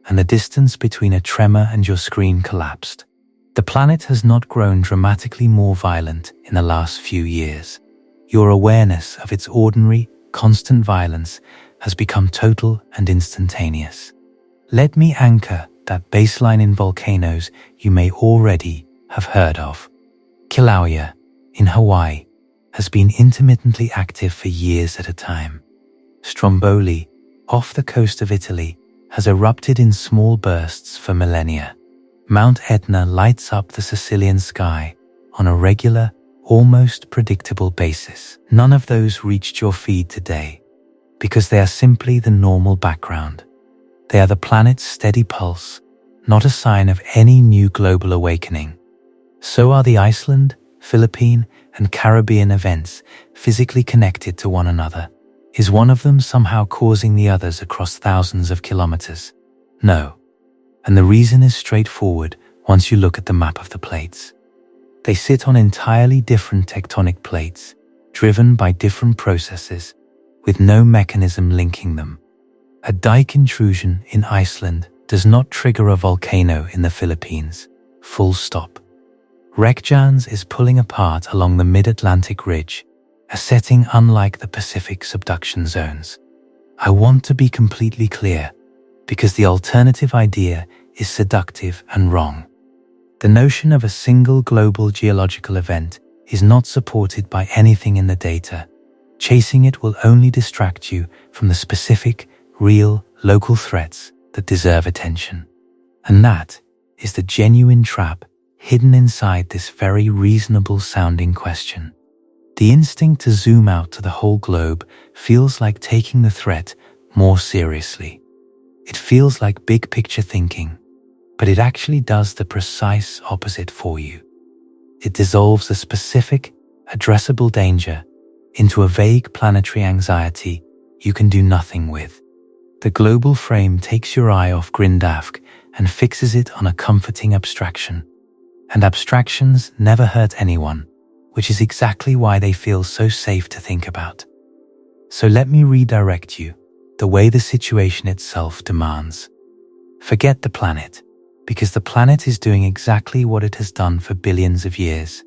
and the distance between a tremor and your screen collapsed. The planet has not grown dramatically more violent in the last few years. Your awareness of its ordinary, constant violence has become total and instantaneous. Let me anchor that baseline in volcanoes you may already have heard of. Kilauea, in Hawaii, has been intermittently active for years at a time. Stromboli, off the coast of Italy, has erupted in small bursts for millennia. Mount Etna lights up the Sicilian sky on a regular, almost predictable basis. None of those reached your feed today, because they are simply the normal background. They are the planet's steady pulse, not a sign of any new global awakening. So are the Iceland, Philippine, and Caribbean events physically connected to one another. Is one of them somehow causing the others across thousands of kilometers? No. And the reason is straightforward once you look at the map of the plates. They sit on entirely different tectonic plates, driven by different processes, with no mechanism linking them. A dike intrusion in Iceland does not trigger a volcano in the Philippines. Full stop. Reykjanes is pulling apart along the mid-Atlantic ridge, a setting unlike the Pacific subduction zones. I want to be completely clear, because the alternative idea is seductive and wrong. The notion of a single global geological event is not supported by anything in the data. Chasing it will only distract you from the specific, real, local threats that deserve attention. And that is the genuine trap hidden inside this very reasonable-sounding question. The instinct to zoom out to the whole globe feels like taking the threat more seriously. It feels like big-picture thinking, but it actually does the precise opposite for you. It dissolves a specific, addressable danger into a vague planetary anxiety you can do nothing with. The global frame takes your eye off Grindavik and fixes it on a comforting abstraction. And abstractions never hurt anyone, which is exactly why they feel so safe to think about. So let me redirect you the way the situation itself demands. Forget the planet, because the planet is doing exactly what it has done for billions of years.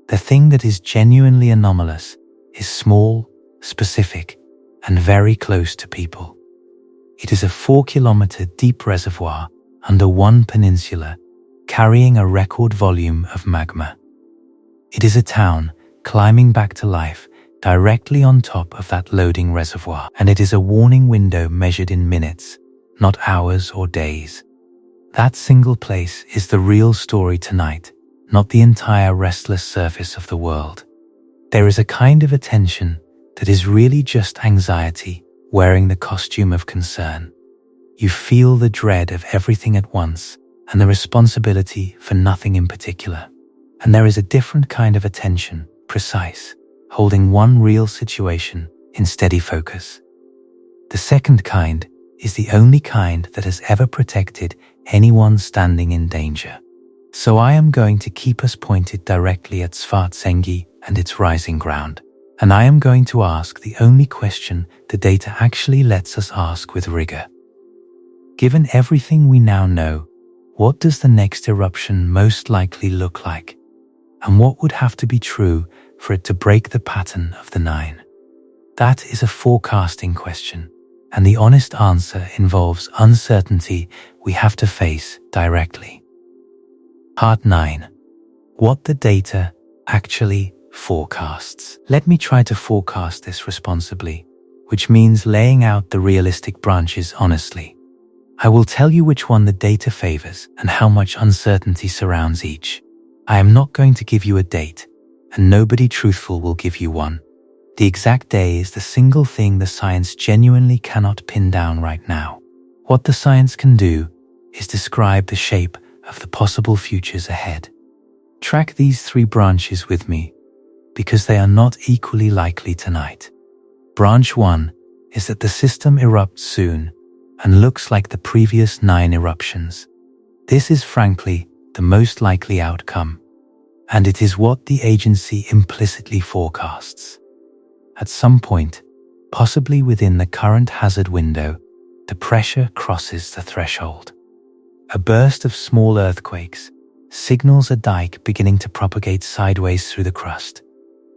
The thing that is genuinely anomalous is small, specific, and very close to people. It is a 4-kilometer deep reservoir under one peninsula, carrying a record volume of magma. It is a town climbing back to life directly on top of that loading reservoir, and it is a warning window measured in minutes, not hours or days. That single place is the real story tonight, not the entire restless surface of the world. There is a kind of attention that is really just anxiety wearing the costume of concern. You feel the dread of everything at once and the responsibility for nothing in particular. And there is a different kind of attention, precise, holding one real situation in steady focus. The second kind is the only kind that has ever protected anyone standing in danger. So I am going to keep us pointed directly at Svartsengi and its rising ground. And I am going to ask the only question the data actually lets us ask with rigor. Given everything we now know, what does the next eruption most likely look like? And what would have to be true for it to break the pattern of the 9? That is a forecasting question, and the honest answer involves uncertainty we have to face directly. Part 9. What the data actually forecasts. Let me try to forecast this responsibly, which means laying out the realistic branches honestly. I will tell you which one the data favors and how much uncertainty surrounds each. I am not going to give you a date, and nobody truthful will give you one. The exact day is the single thing the science genuinely cannot pin down right now. What the science can do is describe the shape of the possible futures ahead. Track these 3 branches with me, because they are not equally likely tonight. Branch 1 is that the system erupts soon and looks like the previous 9 eruptions. This is frankly the most likely outcome, and it is what the agency implicitly forecasts. At some point, possibly within the current hazard window, the pressure crosses the threshold. A burst of small earthquakes signals a dike beginning to propagate sideways through the crust.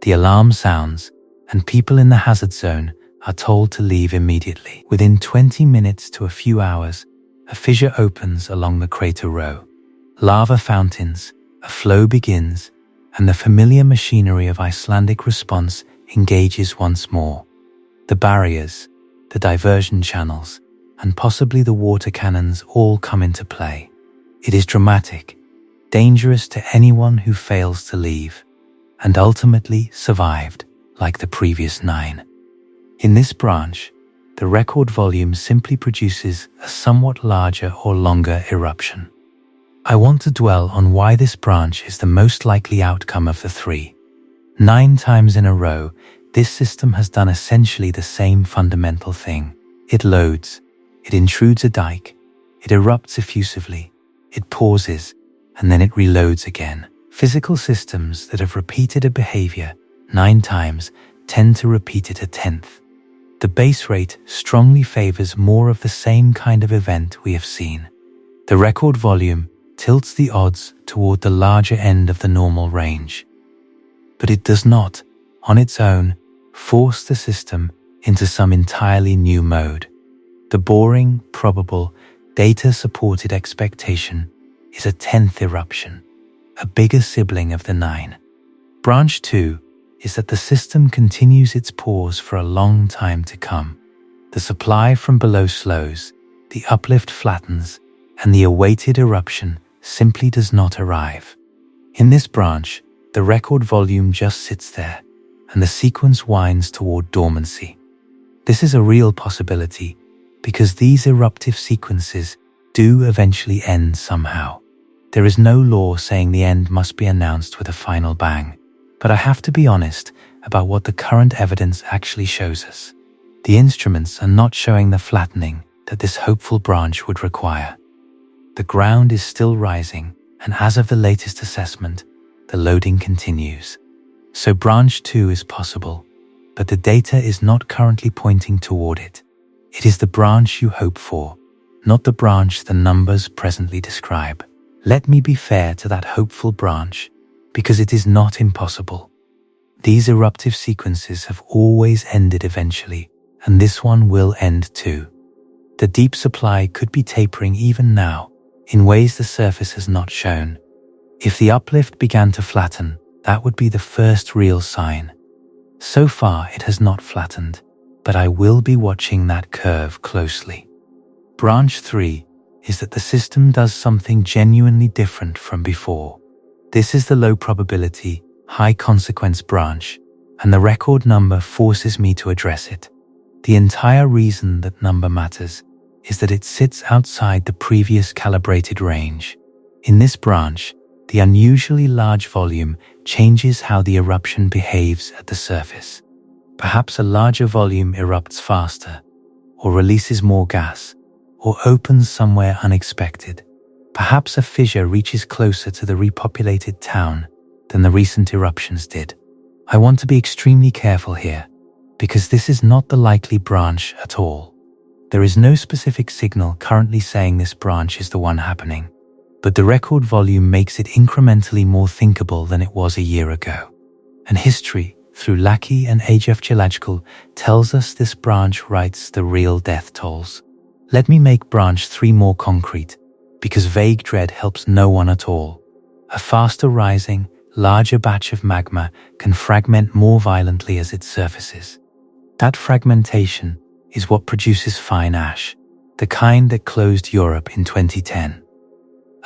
The alarm sounds, and people in the hazard zone are told to leave immediately. Within 20 minutes to a few hours, a fissure opens along the crater row. Lava fountains, a flow begins, and the familiar machinery of Icelandic response engages once more. The barriers, the diversion channels, and possibly the water cannons all come into play. It is dramatic, dangerous to anyone who fails to leave, and ultimately survived, like the previous 9. In this branch, the record volume simply produces a somewhat larger or longer eruption. I want to dwell on why this branch is the most likely outcome of the 3. 9 times in a row, this system has done essentially the same fundamental thing. It loads, it intrudes a dike, it erupts effusively, it pauses, and then it reloads again. Physical systems that have repeated a behavior 9 times tend to repeat it a 10th. The base rate strongly favors more of the same kind of event we have seen. The record volume tilts the odds toward the larger end of the normal range. But it does not, on its own, force the system into some entirely new mode. The boring, probable, data-supported expectation is a 10th eruption, a bigger sibling of the 9. Branch 2 is that the system continues its pause for a long time to come. The supply from below slows, the uplift flattens, and the awaited eruption simply does not arrive. In this branch, the record volume just sits there, and the sequence winds toward dormancy. This is a real possibility, because these eruptive sequences do eventually end somehow. There is no law saying the end must be announced with a final bang. But I have to be honest about what the current evidence actually shows us. The instruments are not showing the flattening that this hopeful branch would require. The ground is still rising, and as of the latest assessment, the loading continues. So branch 2 is possible, but the data is not currently pointing toward it. It is the branch you hope for, not the branch the numbers presently describe. Let me be fair to that hopeful branch, because it is not impossible. These eruptive sequences have always ended eventually, and this one will end too. The deep supply could be tapering even now, in ways the surface has not shown. If the uplift began to flatten, that would be the first real sign. So far, it has not flattened, but I will be watching that curve closely. Branch 3 is that the system does something genuinely different from before. This is the low probability, high consequence branch, and the record number forces me to address it. The entire reason that number matters is that it sits outside the previous calibrated range. In this branch, the unusually large volume changes how the eruption behaves at the surface. Perhaps a larger volume erupts faster, or releases more gas, or opens somewhere unexpected. Perhaps a fissure reaches closer to the repopulated town than the recent eruptions did. I want to be extremely careful here, because this is not the likely branch at all. There is no specific signal currently saying this branch is the one happening, but the record volume makes it incrementally more thinkable than it was a year ago. And history, through Laki and Eyjafjallajökull, tells us this branch writes the real death tolls. Let me make branch 3 more concrete, because vague dread helps no one at all. A faster rising, larger batch of magma can fragment more violently as it surfaces. That fragmentation is what produces fine ash, the kind that closed Europe in 2010.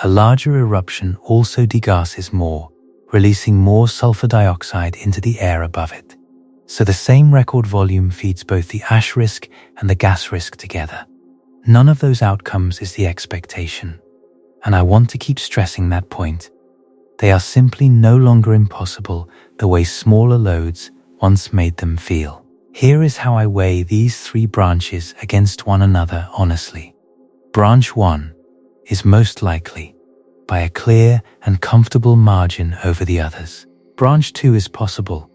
A larger eruption also degasses more, releasing more sulfur dioxide into the air above it. So the same record volume feeds both the ash risk and the gas risk together. None of those outcomes is the expectation, and I want to keep stressing that point. They are simply no longer impossible the way smaller loads once made them feel. Here is how I weigh these 3 branches against one another honestly. Branch 1 is most likely, by a clear and comfortable margin over the others. Branch 2 is possible,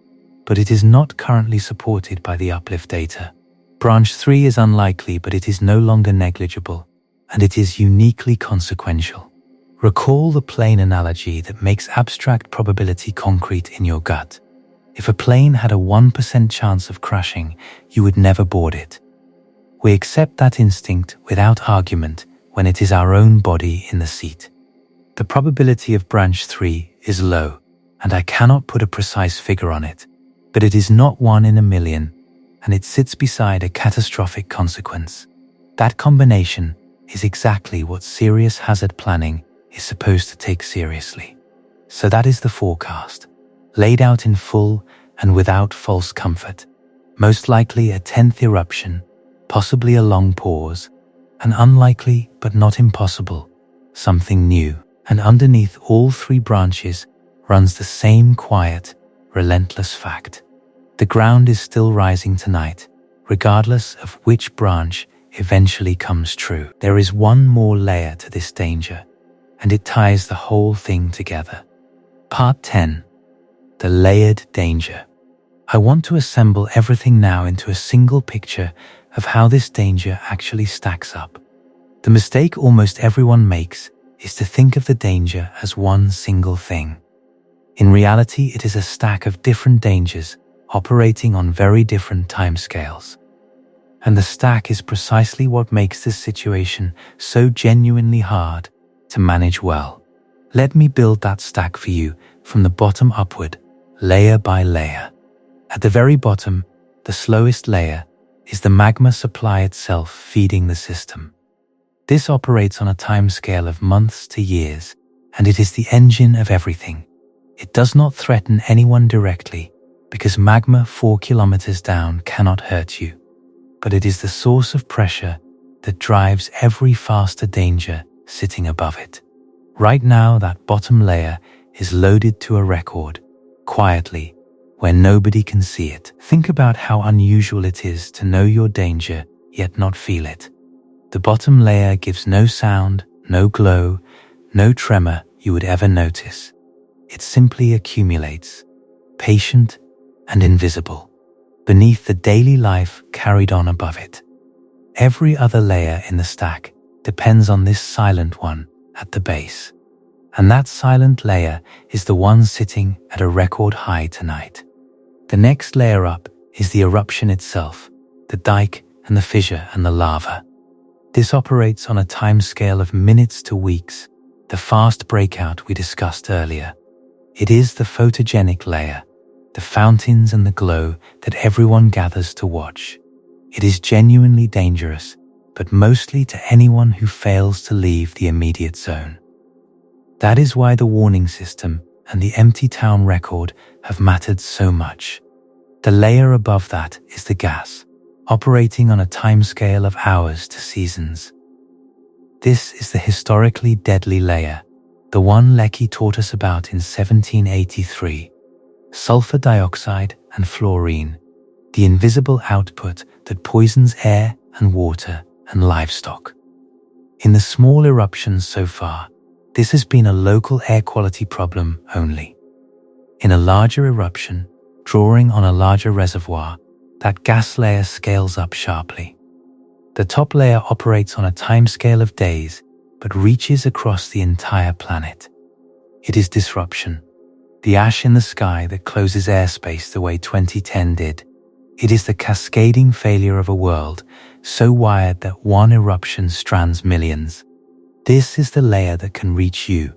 but it is not currently supported by the uplift data. Branch 3 is unlikely, but it is no longer negligible, and it is uniquely consequential. Recall the plane analogy that makes abstract probability concrete in your gut. If a plane had a 1% chance of crashing, you would never board it. We accept that instinct without argument when it is our own body in the seat. The probability of branch 3 is low, and I cannot put a precise figure on it, but it is not 1 in a million, and it sits beside a catastrophic consequence. That combination is exactly what serious hazard planning is supposed to take seriously. So that is the forecast, laid out in full and without false comfort. Most likely a 10th eruption, possibly a long pause, an unlikely but not impossible, something new. And underneath all 3 branches runs the same quiet, relentless fact. The ground is still rising tonight, regardless of which branch eventually comes true. There is one more layer to this danger, and it ties the whole thing together. Part 10. The layered danger. I want to assemble everything now into a single picture of how this danger actually stacks up. The mistake almost everyone makes is to think of the danger as one single thing. In reality, it is a stack of different dangers operating on very different timescales. And the stack is precisely what makes this situation so genuinely hard to manage well. Let me build that stack for you from the bottom upward, layer by layer. At the very bottom, the slowest layer, is the magma supply itself feeding the system. This operates on a timescale of months to years, and it is the engine of everything. It does not threaten anyone directly, because magma 4 kilometers down cannot hurt you. But it is the source of pressure that drives every faster danger sitting above it. Right now, that bottom layer is loaded to a record, quietly, where nobody can see it. Think about how unusual it is to know your danger, yet not feel it. The bottom layer gives no sound, no glow, no tremor you would ever notice. It simply accumulates, patient and invisible, beneath the daily life carried on above it. Every other layer in the stack depends on this silent one at the base. And that silent layer is the one sitting at a record high tonight. The next layer up is the eruption itself, the dike and the fissure and the lava. This operates on a timescale of minutes to weeks, the fast breakout we discussed earlier. It is the photogenic layer, the fountains and the glow that everyone gathers to watch. It is genuinely dangerous, but mostly to anyone who fails to leave the immediate zone. That is why the warning system and the empty town record have mattered so much. The layer above that is the gas, operating on a timescale of hours to seasons. This is the historically deadly layer, the one Laki taught us about in 1783. Sulfur dioxide and fluorine, the invisible output that poisons air and water and livestock. In the small eruptions so far, this has been a local air quality problem only. In a larger eruption, drawing on a larger reservoir, that gas layer scales up sharply. The top layer operates on a timescale of days, but reaches across the entire planet. It is disruption, the ash in the sky that closes airspace the way 2010 did. It is the cascading failure of a world so wired that one eruption strands millions. This is the layer that can reach you,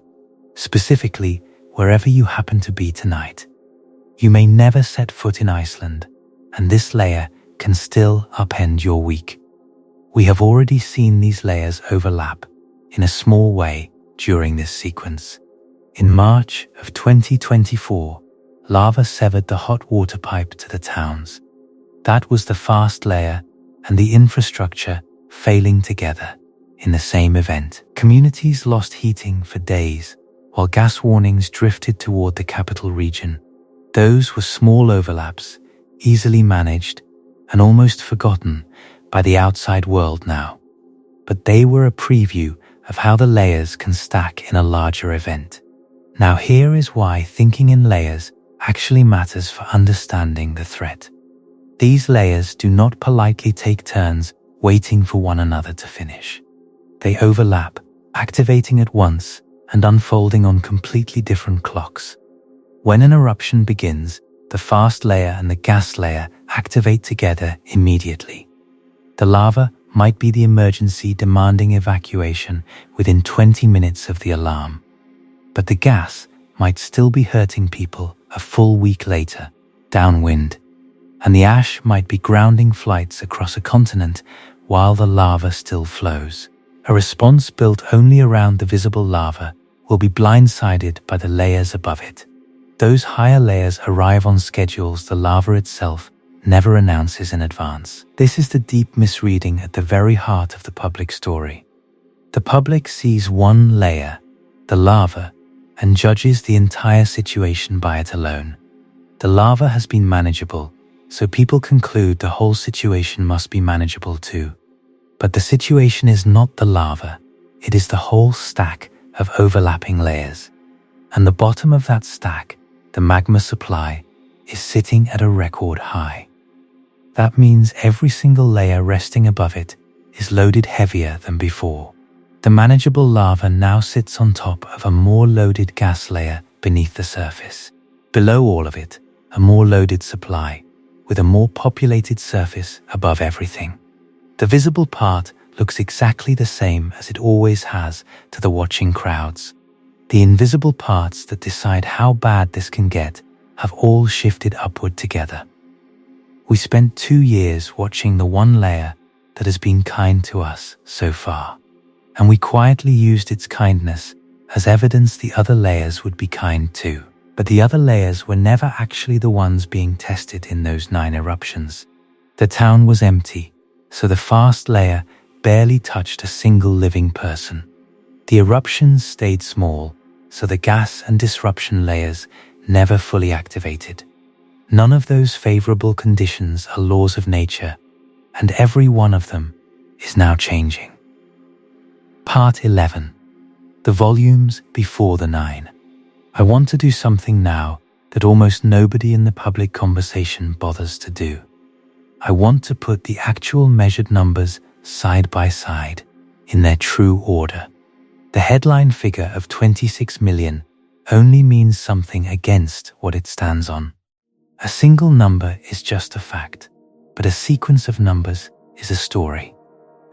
specifically wherever you happen to be tonight. You may never set foot in Iceland, and this layer can still upend your week. We have already seen these layers overlap in a small way during this sequence. In March of 2024, lava severed the hot water pipe to the towns. That was the fast layer and the infrastructure failing together in the same event. Communities lost heating for days, while gas warnings drifted toward the capital region. Those were small overlaps, easily managed, and almost forgotten by the outside world now. But they were a preview of how the layers can stack in a larger event. Now here is why thinking in layers actually matters for understanding the threat. These layers do not politely take turns waiting for one another to finish. They overlap, activating at once and unfolding on completely different clocks. When an eruption begins, the fast layer and the gas layer activate together immediately. The lava might be the emergency demanding evacuation within 20 minutes of the alarm. But the gas might still be hurting people a full week later, downwind. And the ash might be grounding flights across a continent while the lava still flows. A response built only around the visible lava will be blindsided by the layers above it. Those higher layers arrive on schedules the lava itself never announces in advance. This is the deep misreading at the very heart of the public story. The public sees one layer, the lava, and judges the entire situation by it alone. The lava has been manageable, so people conclude the whole situation must be manageable too. But the situation is not the lava, it is the whole stack of overlapping layers. And the bottom of that stack, the magma supply, is sitting at a record high. That means every single layer resting above it is loaded heavier than before. The manageable lava now sits on top of a more loaded gas layer beneath the surface. Below all of it, a more loaded supply, with a more populated surface above everything. The visible part looks exactly the same as it always has to the watching crowds. The invisible parts that decide how bad this can get have all shifted upward together. We spent 2 years watching the one layer that has been kind to us so far, and we quietly used its kindness as evidence the other layers would be kind too. But the other layers were never actually the ones being tested in those 9 eruptions. The town was empty, so the fast layer barely touched a single living person. The eruptions stayed small, so the gas and disruption layers never fully activated. None of those favorable conditions are laws of nature, and every one of them is now changing. Part 11. The volumes before the 9. I want to do something now that almost nobody in the public conversation bothers to do. I want to put the actual measured numbers side by side in their true order. The headline figure of 26 million only means something against what it stands on. A single number is just a fact, but a sequence of numbers is a story.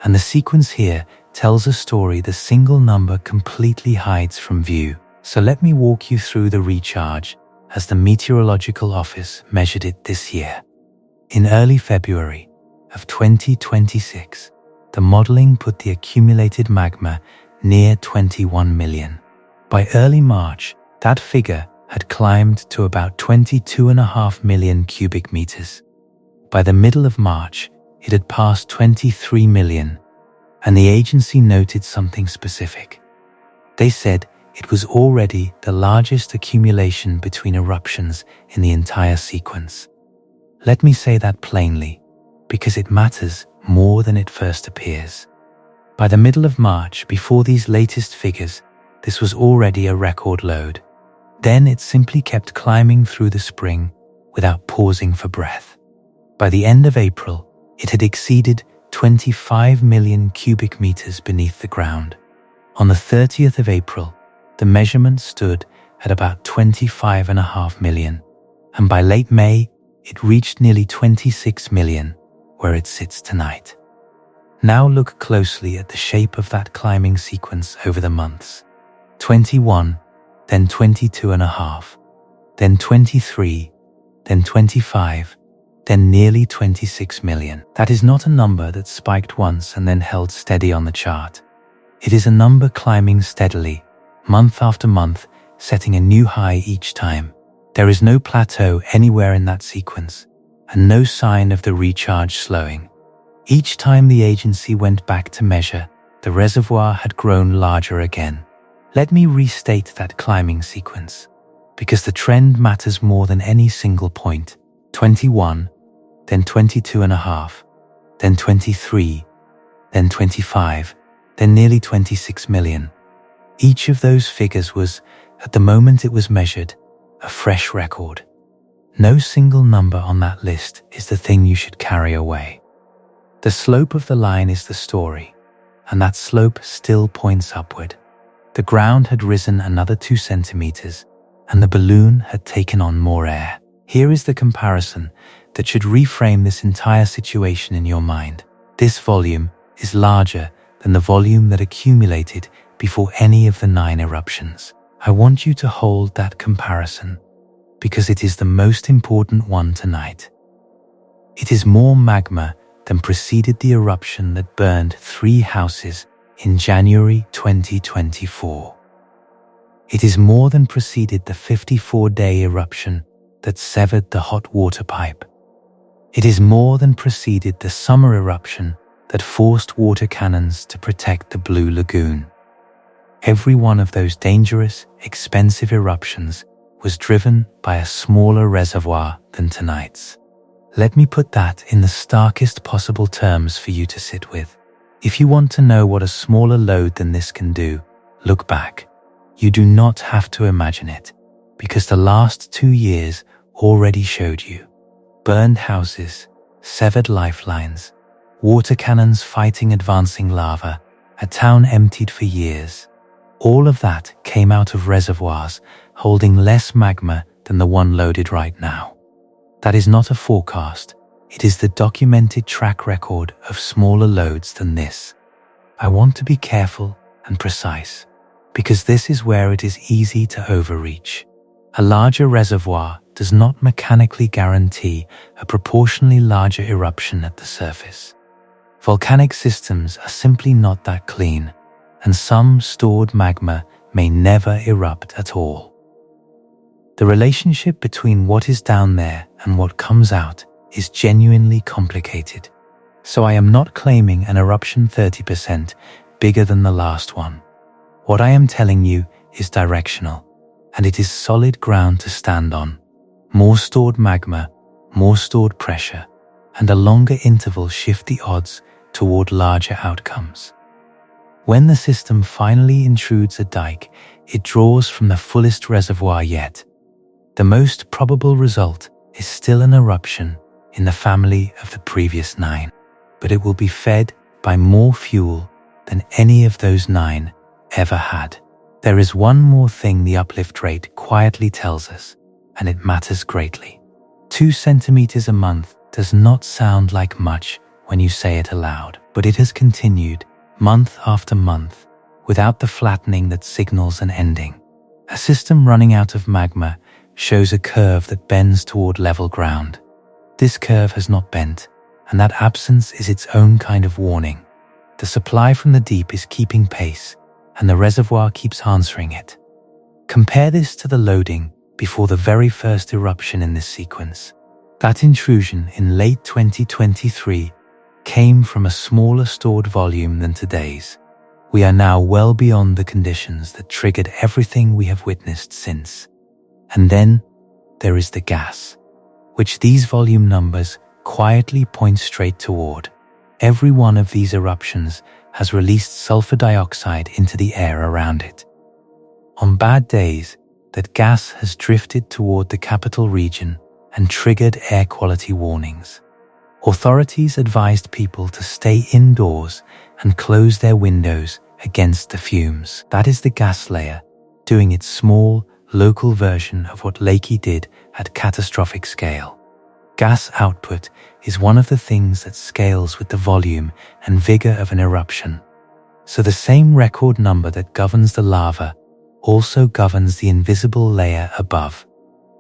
And the sequence here tells a story the single number completely hides from view. So let me walk you through the recharge as the Meteorological Office measured it this year. In early February of 2026, the modeling put the accumulated magma near 21 million. By early March, that figure had climbed to about 22.5 million cubic meters. By the middle of March, it had passed 23 million, and the agency noted something specific. They said it was already the largest accumulation between eruptions in the entire sequence. Let me say that plainly, because it matters more than it first appears. By the middle of March, before these latest figures, this was already a record load. Then it simply kept climbing through the spring without pausing for breath. By the end of April, it had exceeded 25 million cubic meters beneath the ground. On the 30th of April, the measurement stood at about 25.5 million, and by late May, it reached nearly 26 million, where it sits tonight. Now look closely at the shape of that climbing sequence over the months. 21, then 22.5, then 23, then 25, then nearly 26 million. That is not a number that spiked once and then held steady on the chart. It is a number climbing steadily, month after month, setting a new high each time. There is no plateau anywhere in that sequence, and no sign of the recharge slowing. Each time the agency went back to measure, the reservoir had grown larger again. Let me restate that climbing sequence, because the trend matters more than any single point. 21, then 22.5, then 23, then 25, then nearly 26 million. Each of those figures was, at the moment it was measured, a fresh record. No single number on that list is the thing you should carry away. The slope of the line is the story, and that slope still points upward. The ground had risen another 2 centimeters, and the balloon had taken on more air. Here is the comparison that should reframe this entire situation in your mind. This volume is larger than the volume that accumulated before any of the 9 eruptions. I want you to hold that comparison, because it is the most important one tonight. It is more magma than preceded the eruption that burned 3 houses in January 2024. It is more than preceded the 54-day eruption that severed the hot water pipe. It is more than preceded the summer eruption that forced water cannons to protect the Blue Lagoon. Every one of those dangerous, expensive eruptions was driven by a smaller reservoir than tonight's. Let me put that in the starkest possible terms for you to sit with. If you want to know what a smaller load than this can do, look back. You do not have to imagine it, because the last 2 years already showed you. Burned houses, severed lifelines, water cannons fighting advancing lava, a town emptied for years. All of that came out of reservoirs holding less magma than the one loaded right now. That is not a forecast. It is the documented track record of smaller loads than this. I want to be careful and precise, because this is where it is easy to overreach. A larger reservoir does not mechanically guarantee a proportionally larger eruption at the surface. Volcanic systems are simply not that clean, and some stored magma may never erupt at all. The relationship between what is down there and what comes out is genuinely complicated. So I am not claiming an eruption 30% bigger than the last one. What I am telling you is directional, and it is solid ground to stand on. More stored magma, more stored pressure, and a longer interval shift the odds toward larger outcomes. When the system finally intrudes a dike, it draws from the fullest reservoir yet. The most probable result is still an eruption in the family of the previous 9, but it will be fed by more fuel than any of those 9 ever had. There is one more thing the uplift rate quietly tells us, and it matters greatly. 2 centimeters a month does not sound like much when you say it aloud, but it has continued month after month without the flattening that signals an ending. A system running out of magma shows a curve that bends toward level ground. This curve has not bent, and that absence is its own kind of warning. The supply from the deep is keeping pace, and the reservoir keeps answering it. Compare this to the loading before the very first eruption in this sequence. That intrusion in late 2023 came from a smaller stored volume than today's. We are now well beyond the conditions that triggered everything we have witnessed since. And then there is the gas, which these volume numbers quietly point straight toward. Every one of these eruptions has released sulfur dioxide into the air around it. On bad days, that gas has drifted toward the capital region and triggered air quality warnings. Authorities advised people to stay indoors and close their windows against the fumes. That is the gas layer, doing its small, local version of what Laki did at catastrophic scale. Gas output is one of the things that scales with the volume and vigor of an eruption. So the same record number that governs the lava also governs the invisible layer above.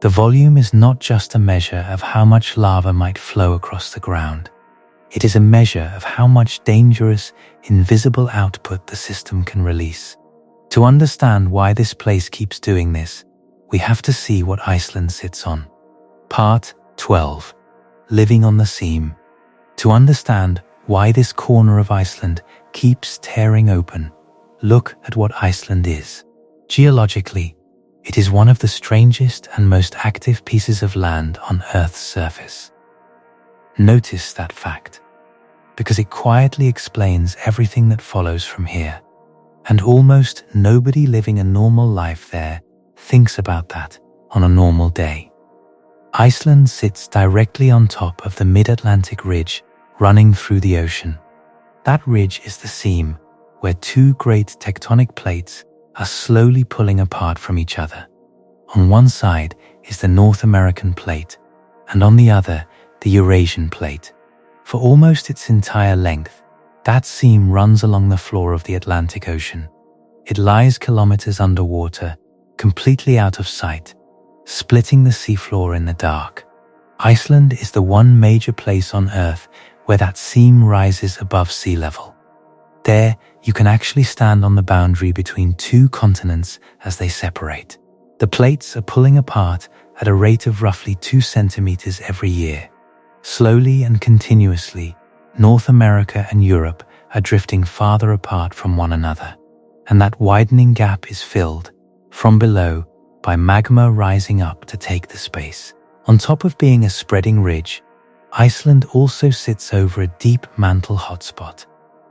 The volume is not just a measure of how much lava might flow across the ground. It is a measure of how much dangerous, invisible output the system can release. To understand why this place keeps doing this, we have to see what Iceland sits on. Part 12. Living on the seam. To understand why this corner of Iceland keeps tearing open, look at what Iceland is. Geologically, it is one of the strangest and most active pieces of land on Earth's surface. Notice that fact, because it quietly explains everything that follows from here, and almost nobody living a normal life there thinks about that on a normal day. Iceland sits directly on top of the mid-Atlantic ridge running through the ocean. That ridge is the seam where two great tectonic plates are slowly pulling apart from each other. On one side is the North American plate, and on the other, the Eurasian plate. For almost its entire length, that seam runs along the floor of the Atlantic Ocean. It lies kilometers underwater, completely out of sight, splitting the seafloor in the dark. Iceland is the one major place on Earth where that seam rises above sea level. There, you can actually stand on the boundary between two continents as they separate. The plates are pulling apart at a rate of roughly 2 centimeters every year. Slowly and continuously, North America and Europe are drifting farther apart from one another, and that widening gap is filled, from below, by magma rising up to take the space. On top of being a spreading ridge, Iceland also sits over a deep mantle hotspot.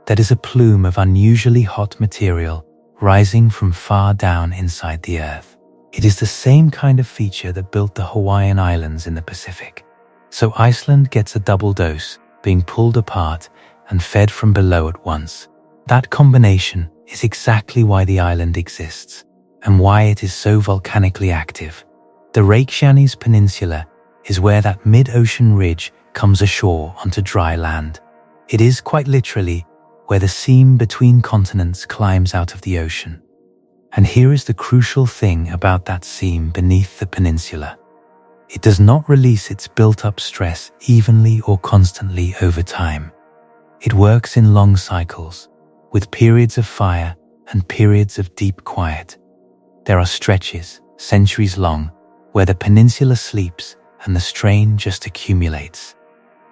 That is a plume of unusually hot material rising from far down inside the Earth. It is the same kind of feature that built the Hawaiian Islands in the Pacific. So Iceland gets a double dose, being pulled apart and fed from below at once. That combination is exactly why the island exists, and why it is so volcanically active. The Reykjanes Peninsula is where that mid-ocean ridge comes ashore onto dry land. It is quite literally where the seam between continents climbs out of the ocean. And here is the crucial thing about that seam beneath the peninsula. It does not release its built-up stress evenly or constantly over time. It works in long cycles, with periods of fire and periods of deep quiet. There are stretches, centuries long, where the peninsula sleeps and the strain just accumulates.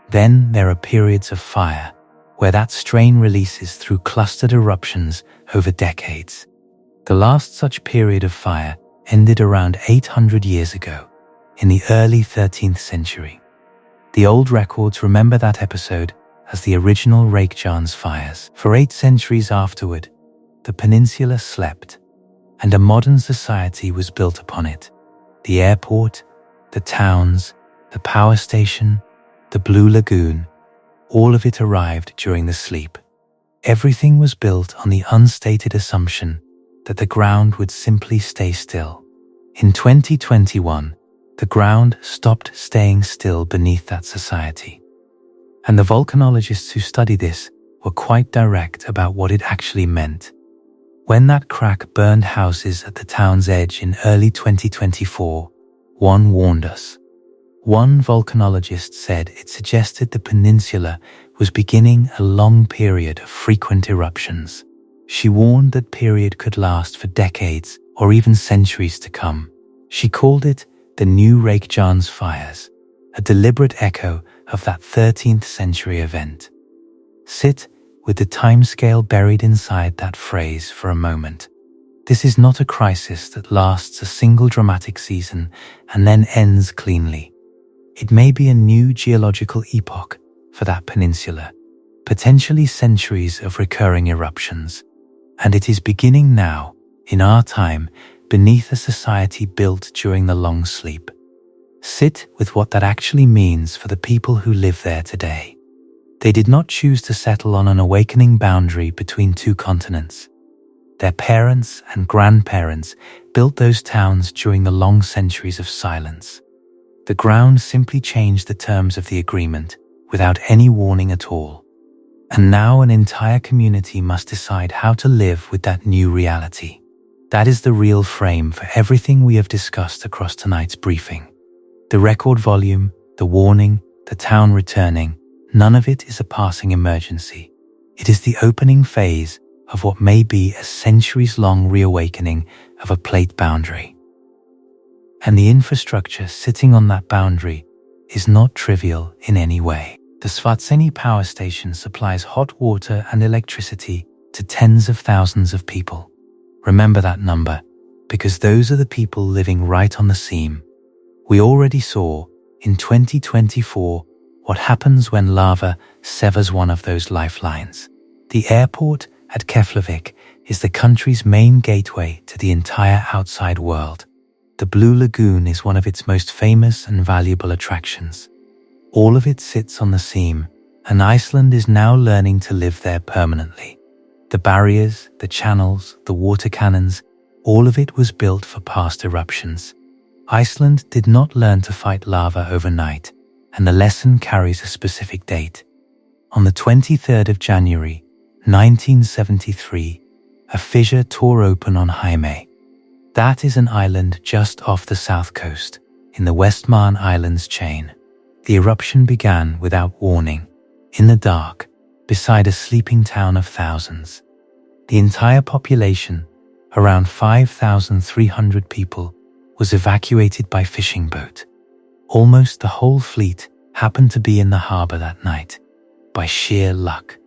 Then there are periods of fire, where that strain releases through clustered eruptions over decades. The last such period of fire ended around 800 years ago, in the early 13th century. The old records remember that episode as the original Reykjanes fires. For 8 centuries afterward, the peninsula slept, and a modern society was built upon it. The airport, the towns, the power station, the Blue Lagoon, all of it arrived during the sleep. Everything was built on the unstated assumption that the ground would simply stay still. In 2021, the ground stopped staying still beneath that society. And the volcanologists who study this were quite direct about what it actually meant. When that crack burned houses at the town's edge in early 2024, one warned us. One volcanologist said it suggested the peninsula was beginning a long period of frequent eruptions. She warned that period could last for decades or even centuries to come. She called it the New Reykjanes fires, a deliberate echo of that 13th century event. Sit with the timescale buried inside that phrase for a moment. This is not a crisis that lasts a single dramatic season and then ends cleanly. It may be a new geological epoch for that peninsula, potentially centuries of recurring eruptions. And it is beginning now, in our time, beneath a society built during the long sleep. Sit with what that actually means for the people who live there today. They did not choose to settle on an awakening boundary between two continents. Their parents and grandparents built those towns during the long centuries of silence. The ground simply changed the terms of the agreement without any warning at all. And now an entire community must decide how to live with that new reality. That is the real frame for everything we have discussed across tonight's briefing. The record volume, the warning, the town returning, none of it is a passing emergency. It is the opening phase of what may be a centuries-long reawakening of a plate boundary. And the infrastructure sitting on that boundary is not trivial in any way. The Svartsengi power station supplies hot water and electricity to tens of thousands of people. Remember that number, because those are the people living right on the seam. We already saw, in 2024, what happens when lava severs one of those lifelines. The airport at Keflavik is the country's main gateway to the entire outside world. The Blue Lagoon is one of its most famous and valuable attractions. All of it sits on the seam, and Iceland is now learning to live there permanently. The barriers, the channels, the water cannons, all of it was built for past eruptions. Iceland did not learn to fight lava overnight, and the lesson carries a specific date. On the 23rd of January, 1973, a fissure tore open on Heimaey. That is an island just off the south coast, in the Westman Islands chain. The eruption began without warning, in the dark, beside a sleeping town of thousands. The entire population, around 5,300 people, was evacuated by fishing boat. Almost the whole fleet happened to be in the harbor that night, by sheer luck.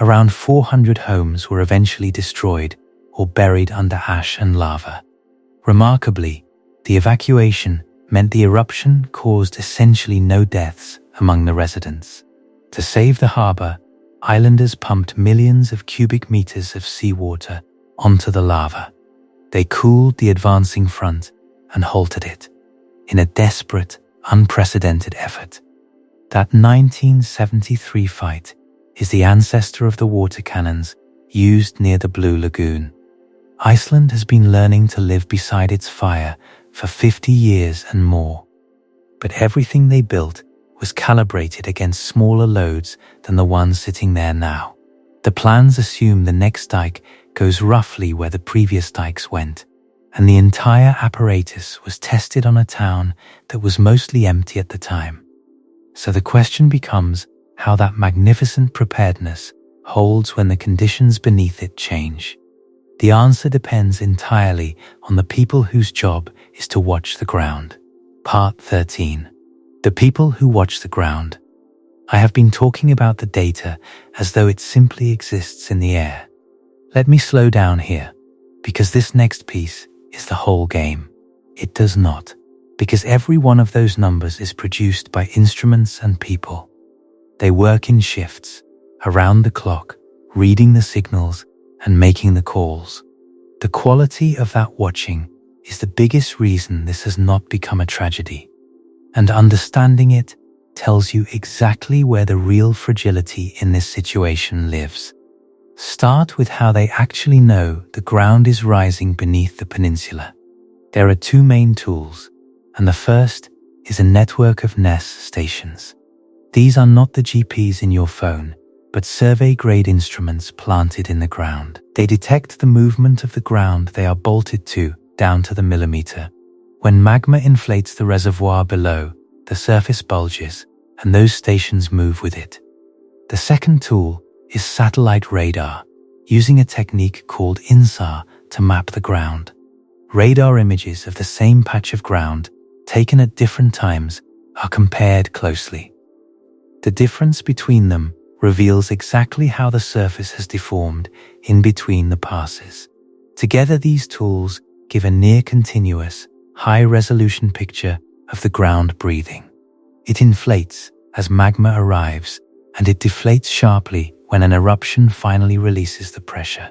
Around 400 homes were eventually destroyed or buried under ash and lava. Remarkably, the evacuation meant the eruption caused essentially no deaths among the residents. To save the harbor, islanders pumped millions of cubic meters of seawater onto the lava. They cooled the advancing front and halted it, in a desperate, unprecedented effort. That 1973 fight is the ancestor of the water cannons used near the Blue Lagoon. Iceland has been learning to live beside its fire for 50 years and more. But everything they built was calibrated against smaller loads than the ones sitting there now. The plans assume the next dike goes roughly where the previous dikes went, and the entire apparatus was tested on a town that was mostly empty at the time. So the question becomes how that magnificent preparedness holds when the conditions beneath it change. The answer depends entirely on the people whose job is to watch the ground. Part 13. The people who watch the ground. I have been talking about the data as though it simply exists in the air. Let me slow down here, because this next piece is the whole game. It does not, because every one of those numbers is produced by instruments and people. They work in shifts, around the clock, reading the signals and making the calls. The quality of that watching is the biggest reason this has not become a tragedy. And understanding it tells you exactly where the real fragility in this situation lives. Start with how they actually know the ground is rising beneath the peninsula. There are two main tools, and the first is a network of NES stations. These are not the GPS in your phone, but survey-grade instruments planted in the ground. They detect the movement of the ground they are bolted to, down to the millimeter. When magma inflates the reservoir below, the surface bulges, and those stations move with it. The second tool is satellite radar, using a technique called INSAR to map the ground. Radar images of the same patch of ground, taken at different times, are compared closely. The difference between them reveals exactly how the surface has deformed in between the passes. Together, these tools give a near-continuous, high-resolution picture of the ground breathing. It inflates as magma arrives, and it deflates sharply when an eruption finally releases the pressure.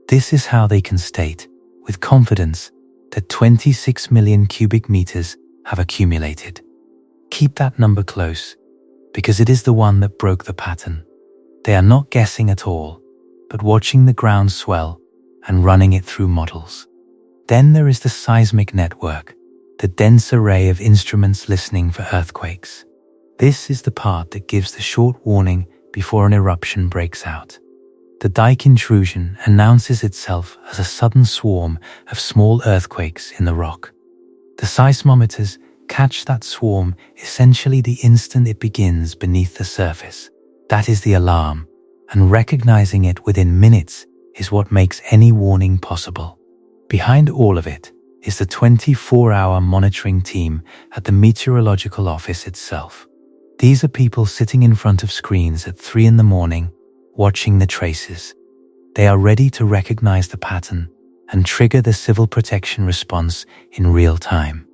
This is how they can state, with confidence, that 26 million cubic meters have accumulated. Keep that number close, because it is the one that broke the pattern. They are not guessing at all, but watching the ground swell and running it through models. Then there is the seismic network, the dense array of instruments listening for earthquakes. This is the part that gives the short warning before an eruption breaks out. The dike intrusion announces itself as a sudden swarm of small earthquakes in the rock. The seismometers catch that swarm essentially the instant it begins beneath the surface. That is the alarm, and recognizing it within minutes is what makes any warning possible. Behind all of it is the 24-hour monitoring team at the Meteorological Office itself. These are people sitting in front of screens at 3 a.m, watching the traces. They are ready to recognize the pattern and trigger the civil protection response in real time.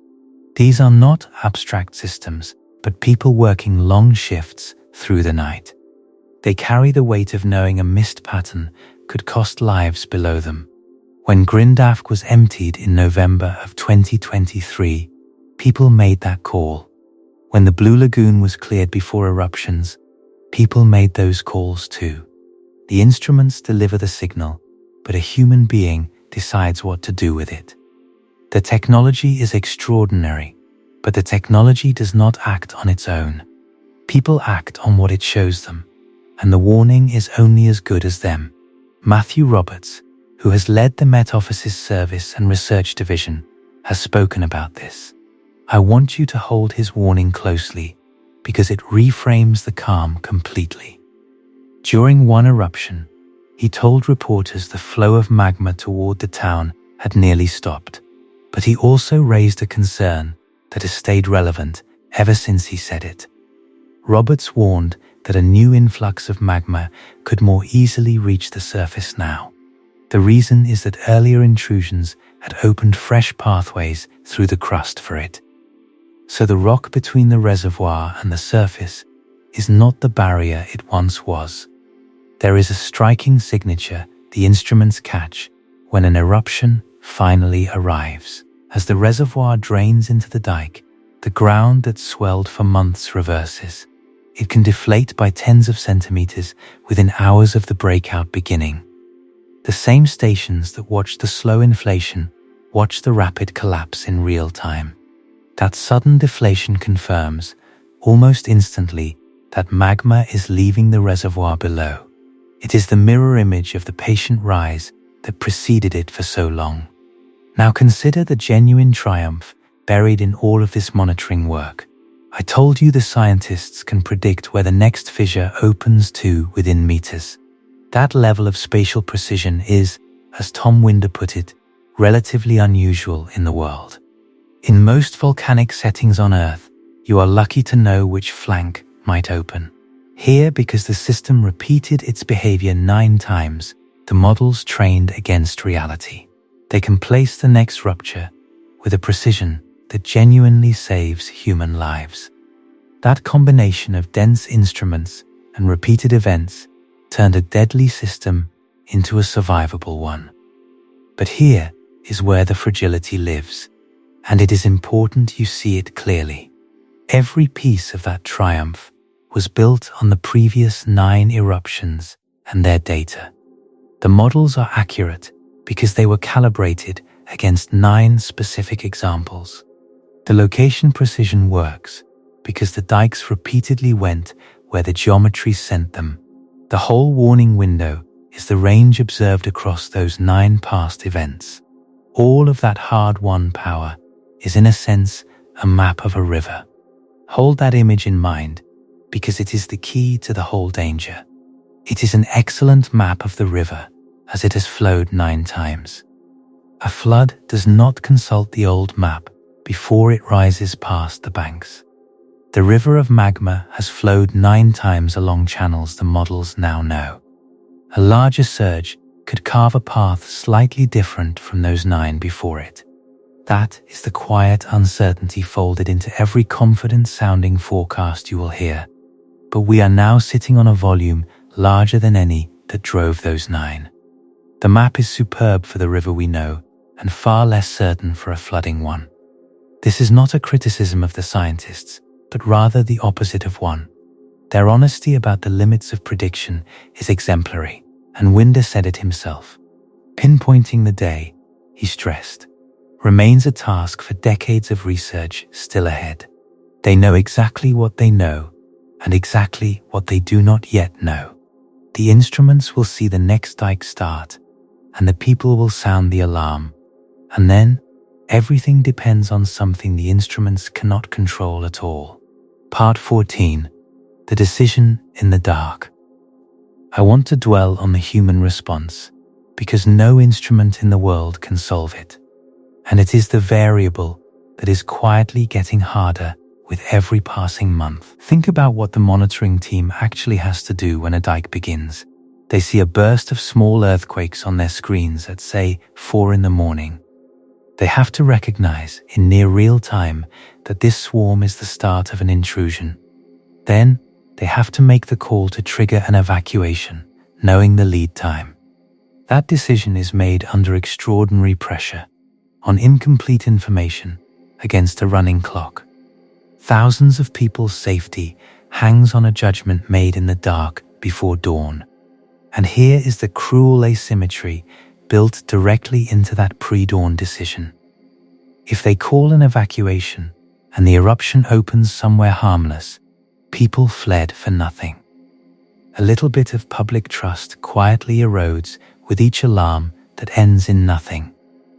These are not abstract systems, but people working long shifts through the night. They carry the weight of knowing a missed pattern could cost lives below them. When Grindavik was emptied in November of 2023, people made that call. When the Blue Lagoon was cleared before eruptions, people made those calls too. The instruments deliver the signal, but a human being decides what to do with it. The technology is extraordinary, but the technology does not act on its own. People act on what it shows them, and the warning is only as good as them. Matthew Roberts, who has led the Met Office's Service and Research Division, has spoken about this. I want you to hold his warning closely because it reframes the calm completely. During one eruption, he told reporters the flow of magma toward the town had nearly stopped, but he also raised a concern that has stayed relevant ever since he said it. Roberts warned that a new influx of magma could more easily reach the surface now. The reason is that earlier intrusions had opened fresh pathways through the crust for it. So the rock between the reservoir and the surface is not the barrier it once was. There is a striking signature the instruments catch when an eruption finally arrives. As the reservoir drains into the dike, the ground that swelled for months reverses. It can deflate by tens of centimeters within hours of the breakout beginning. The same stations that watch the slow inflation watch the rapid collapse in real time. That sudden deflation confirms, almost instantly, that magma is leaving the reservoir below. It is the mirror image of the patient rise that preceded it for so long. Now consider the genuine triumph buried in all of this monitoring work. I told you the scientists can predict where the next fissure opens to within meters. That level of spatial precision is, as Tom Winder put it, relatively unusual in the world. In most volcanic settings on Earth, you are lucky to know which flank might open. Here, because the system repeated its behavior 9 times, the models trained against reality. They can place the next rupture with a precision that genuinely saves human lives. That combination of dense instruments and repeated events turned a deadly system into a survivable one. But here is where the fragility lives, and it is important you see it clearly. Every piece of that triumph was built on the previous 9 eruptions and their data. The models are accurate because they were calibrated against 9 specific examples. The location precision works because the dikes repeatedly went where the geometry sent them. The whole warning window is the range observed across those 9 past events. All of that hard-won power is in a sense a map of a river. Hold that image in mind because it is the key to the whole danger. It is an excellent map of the river as it has flowed 9 times. A flood does not consult the old map before it rises past the banks. The river of Magma has flowed 9 times along channels the models now know. A larger surge could carve a path slightly different from those 9 before it. That is the quiet uncertainty folded into every confident-sounding forecast you will hear. But we are now sitting on a volume larger than any that drove those 9. The map is superb for the river we know, and far less certain for a flooding one. This is not a criticism of the scientists, but rather the opposite of one. Their honesty about the limits of prediction is exemplary, and Winder said it himself. Pinpointing the day, he stressed, remains a task for decades of research still ahead. They know exactly what they know, and exactly what they do not yet know. The instruments will see the next dike start, and the people will sound the alarm. And then, everything depends on something the instruments cannot control at all. Part 14. The decision in the dark. I want to dwell on the human response, because no instrument in the world can solve it. And it is the variable that is quietly getting harder with every passing month. Think about what the monitoring team actually has to do when a dike begins. They see a burst of small earthquakes on their screens at, say, 4 in the morning. They have to recognize in near real time that this swarm is the start of an intrusion. Then, they have to make the call to trigger an evacuation, knowing the lead time. That decision is made under extraordinary pressure, on incomplete information, against a running clock. Thousands of people's safety hangs on a judgment made in the dark before dawn. And here is the cruel asymmetry built directly into that pre-dawn decision. If they call an evacuation and the eruption opens somewhere harmless, people fled for nothing. A little bit of public trust quietly erodes with each alarm that ends in nothing.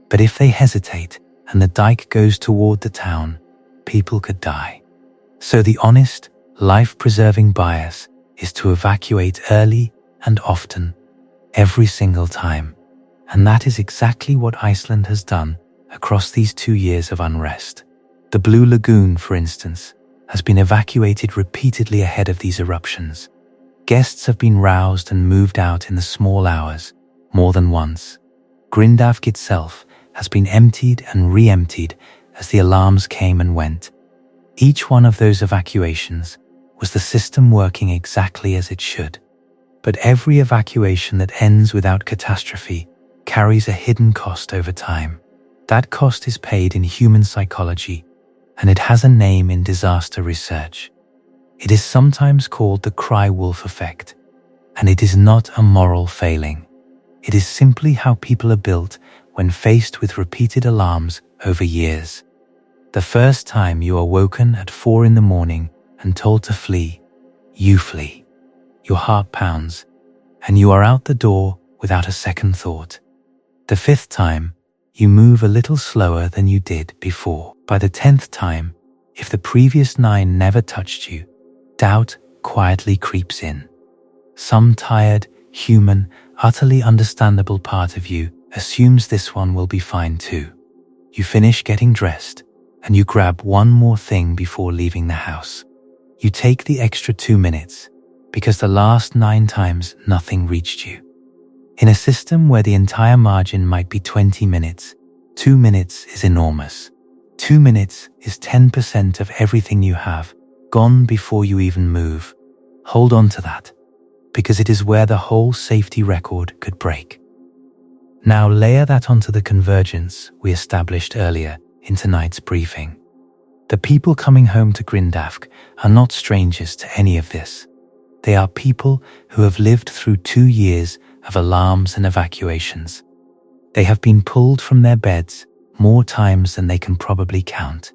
But if they hesitate and the dike goes toward the town, people could die. So the honest, life-preserving bias is to evacuate early and often, every single time. And that is exactly what Iceland has done across these 2 years of unrest. The Blue Lagoon, for instance, has been evacuated repeatedly ahead of these eruptions. Guests have been roused and moved out in the small hours, more than once. Grindavik itself has been emptied and re-emptied as the alarms came and went. Each one of those evacuations was the system working exactly as it should. But every evacuation that ends without catastrophe carries a hidden cost over time. That cost is paid in human psychology, and it has a name in disaster research. It is sometimes called the cry wolf effect, and it is not a moral failing. It is simply how people are built when faced with repeated alarms over years. The first time you are woken at 4 in the morning and told to flee, you flee. Your heart pounds, and you are out the door without a second thought. The 5th time, you move a little slower than you did before. By the 10th time, if the previous 9 never touched you, doubt quietly creeps in. Some tired, human, utterly understandable part of you assumes this one will be fine too. You finish getting dressed, and you grab one more thing before leaving the house. You take the extra 2 minutes, because the last 9 times nothing reached you. In a system where the entire margin might be 20 minutes, 2 minutes is enormous. 2 minutes is 10% of everything you have, gone before you even move. Hold on to that, because it is where the whole safety record could break. Now layer that onto the convergence we established earlier in tonight's briefing. The people coming home to Grindavik are not strangers to any of this. They are people who have lived through 2 years of alarms and evacuations. They have been pulled from their beds more times than they can probably count.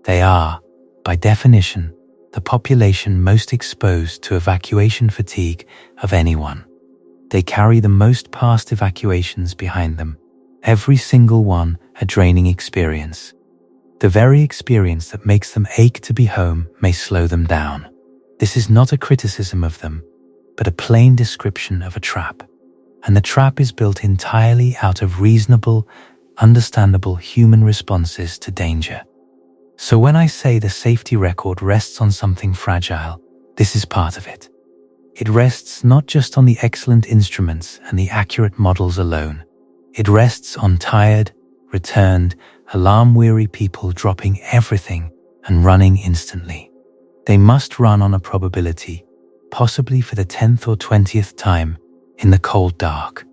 They are, by definition, the population most exposed to evacuation fatigue of anyone. They carry the most past evacuations behind them, every single one a draining experience. The very experience that makes them ache to be home may slow them down. This is not a criticism of them, but a plain description of a trap. And the trap is built entirely out of reasonable, understandable human responses to danger. So when I say the safety record rests on something fragile, this is part of it. It rests not just on the excellent instruments and the accurate models alone. It rests on tired, returned, alarm-weary people dropping everything and running instantly. They must run on a probability, possibly for the 10th or 20th time, in the cold dark.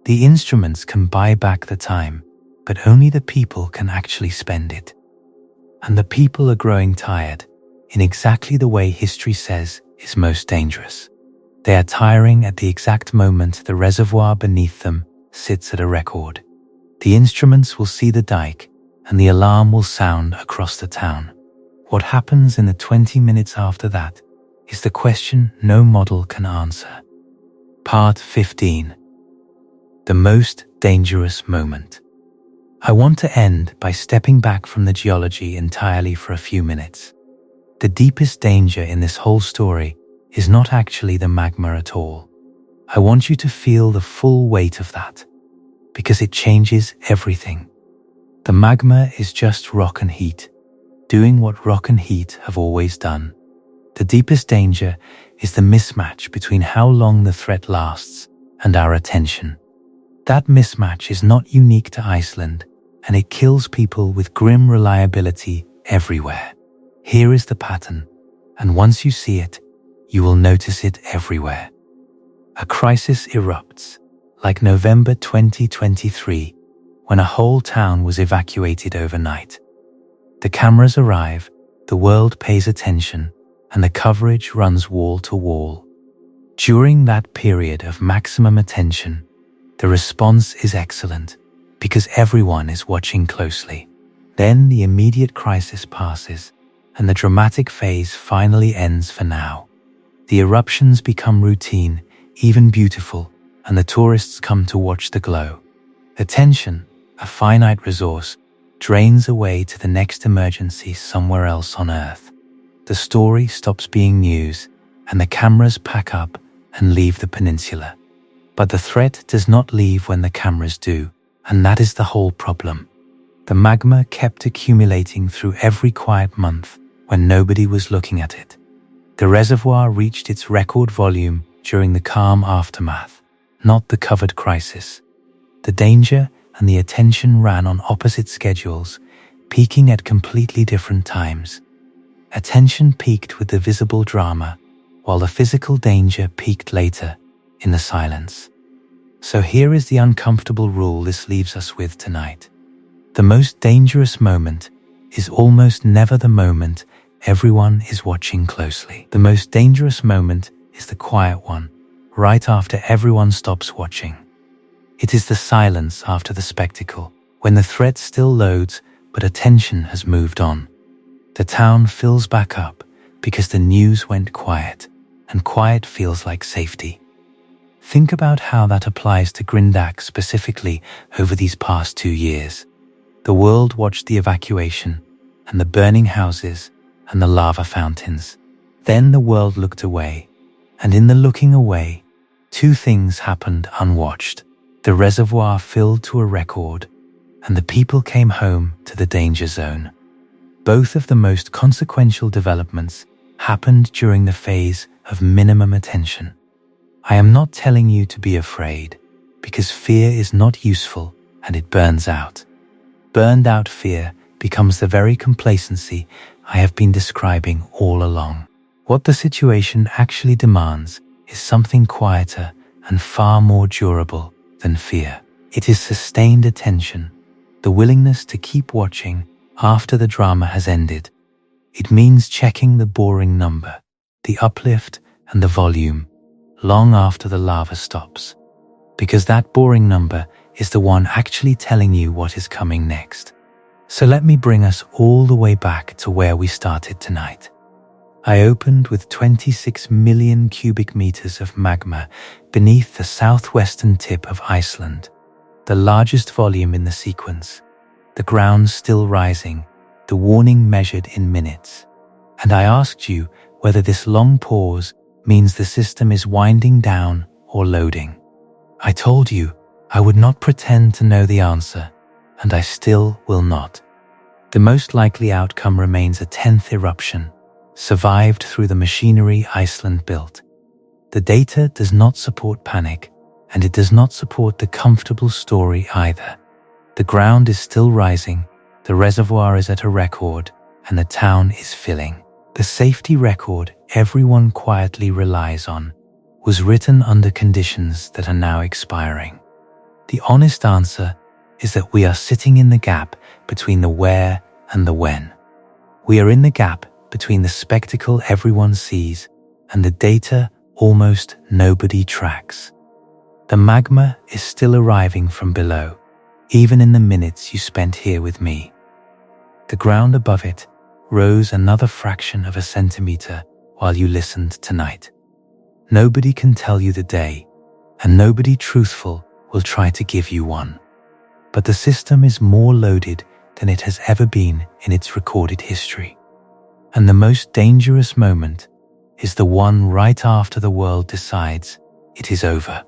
The instruments can buy back the time, but only the people can actually spend it. And the people are growing tired, in exactly the way history says is most dangerous. They are tiring at the exact moment the reservoir beneath them sits at a record. The instruments will see the dike, and the alarm will sound across the town. What happens in the 20 minutes after that is the question no model can answer. Part 15. The most dangerous moment. I want to end by stepping back from the geology entirely for a few minutes. The deepest danger in this whole story is not actually the magma at all. I want you to feel the full weight of that, because it changes everything. The magma is just rock and heat, doing what rock and heat have always done. The deepest danger is the mismatch between how long the threat lasts and our attention. That mismatch is not unique to Iceland, and it kills people with grim reliability everywhere. Here is the pattern, and once you see it, you will notice it everywhere. A crisis erupts, like November 2023, when a whole town was evacuated overnight. The cameras arrive, the world pays attention, and the coverage runs wall to wall. During that period of maximum attention, the response is excellent, because everyone is watching closely. Then the immediate crisis passes, and the dramatic phase finally ends for now. The eruptions become routine, even beautiful, and the tourists come to watch the glow. Attention, a finite resource, drains away to the next emergency somewhere else on Earth. The story stops being news, and the cameras pack up and leave the peninsula. But the threat does not leave when the cameras do, and that is the whole problem. The magma kept accumulating through every quiet month when nobody was looking at it. The reservoir reached its record volume during the calm aftermath, not the covered crisis. The danger and the attention ran on opposite schedules, peaking at completely different times. Attention peaked with the visible drama, while the physical danger peaked later, in the silence. So here is the uncomfortable rule this leaves us with tonight. The most dangerous moment is almost never the moment everyone is watching closely. The most dangerous moment is the quiet one, right after everyone stops watching. It is the silence after the spectacle, when the threat still loads but attention has moved on. The town fills back up because the news went quiet, and quiet feels like safety. Think about how that applies to Grindak specifically over these past 2 years. The world watched the evacuation, and the burning houses, and the lava fountains. Then the world looked away, and in the looking away, 2 things happened unwatched. The reservoir filled to a record, and the people came home to the danger zone. Both of the most consequential developments happened during the phase of minimum attention. I am not telling you to be afraid, because fear is not useful and it burns out. Burned out fear becomes the very complacency I have been describing all along. What the situation actually demands is something quieter and far more durable than fear. It is sustained attention, the willingness to keep watching after the drama has ended. It means checking the boring number, the uplift and the volume, long after the lava stops. Because that boring number is the one actually telling you what is coming next. So let me bring us all the way back to where we started tonight. I opened with 26 million cubic meters of magma beneath the southwestern tip of Iceland, the largest volume in the sequence, the ground still rising, the warning measured in minutes. And I asked you whether this long pause means the system is winding down or loading. I told you I would not pretend to know the answer, and I still will not. The most likely outcome remains a 10th eruption, survived through the machinery Iceland built. The data does not support panic, and it does not support the comfortable story either. The ground is still rising, the reservoir is at a record, and the town is filling. The safety record everyone quietly relies on was written under conditions that are now expiring. The honest answer is that we are sitting in the gap between the where and the when. We are in the gap between the spectacle everyone sees and the data almost nobody tracks. The magma is still arriving from below, even in the minutes you spent here with me. The ground above it rose another fraction of a centimeter while you listened tonight. Nobody can tell you the day, and nobody truthful will try to give you one. But the system is more loaded than it has ever been in its recorded history. And the most dangerous moment is the one right after the world decides it is over.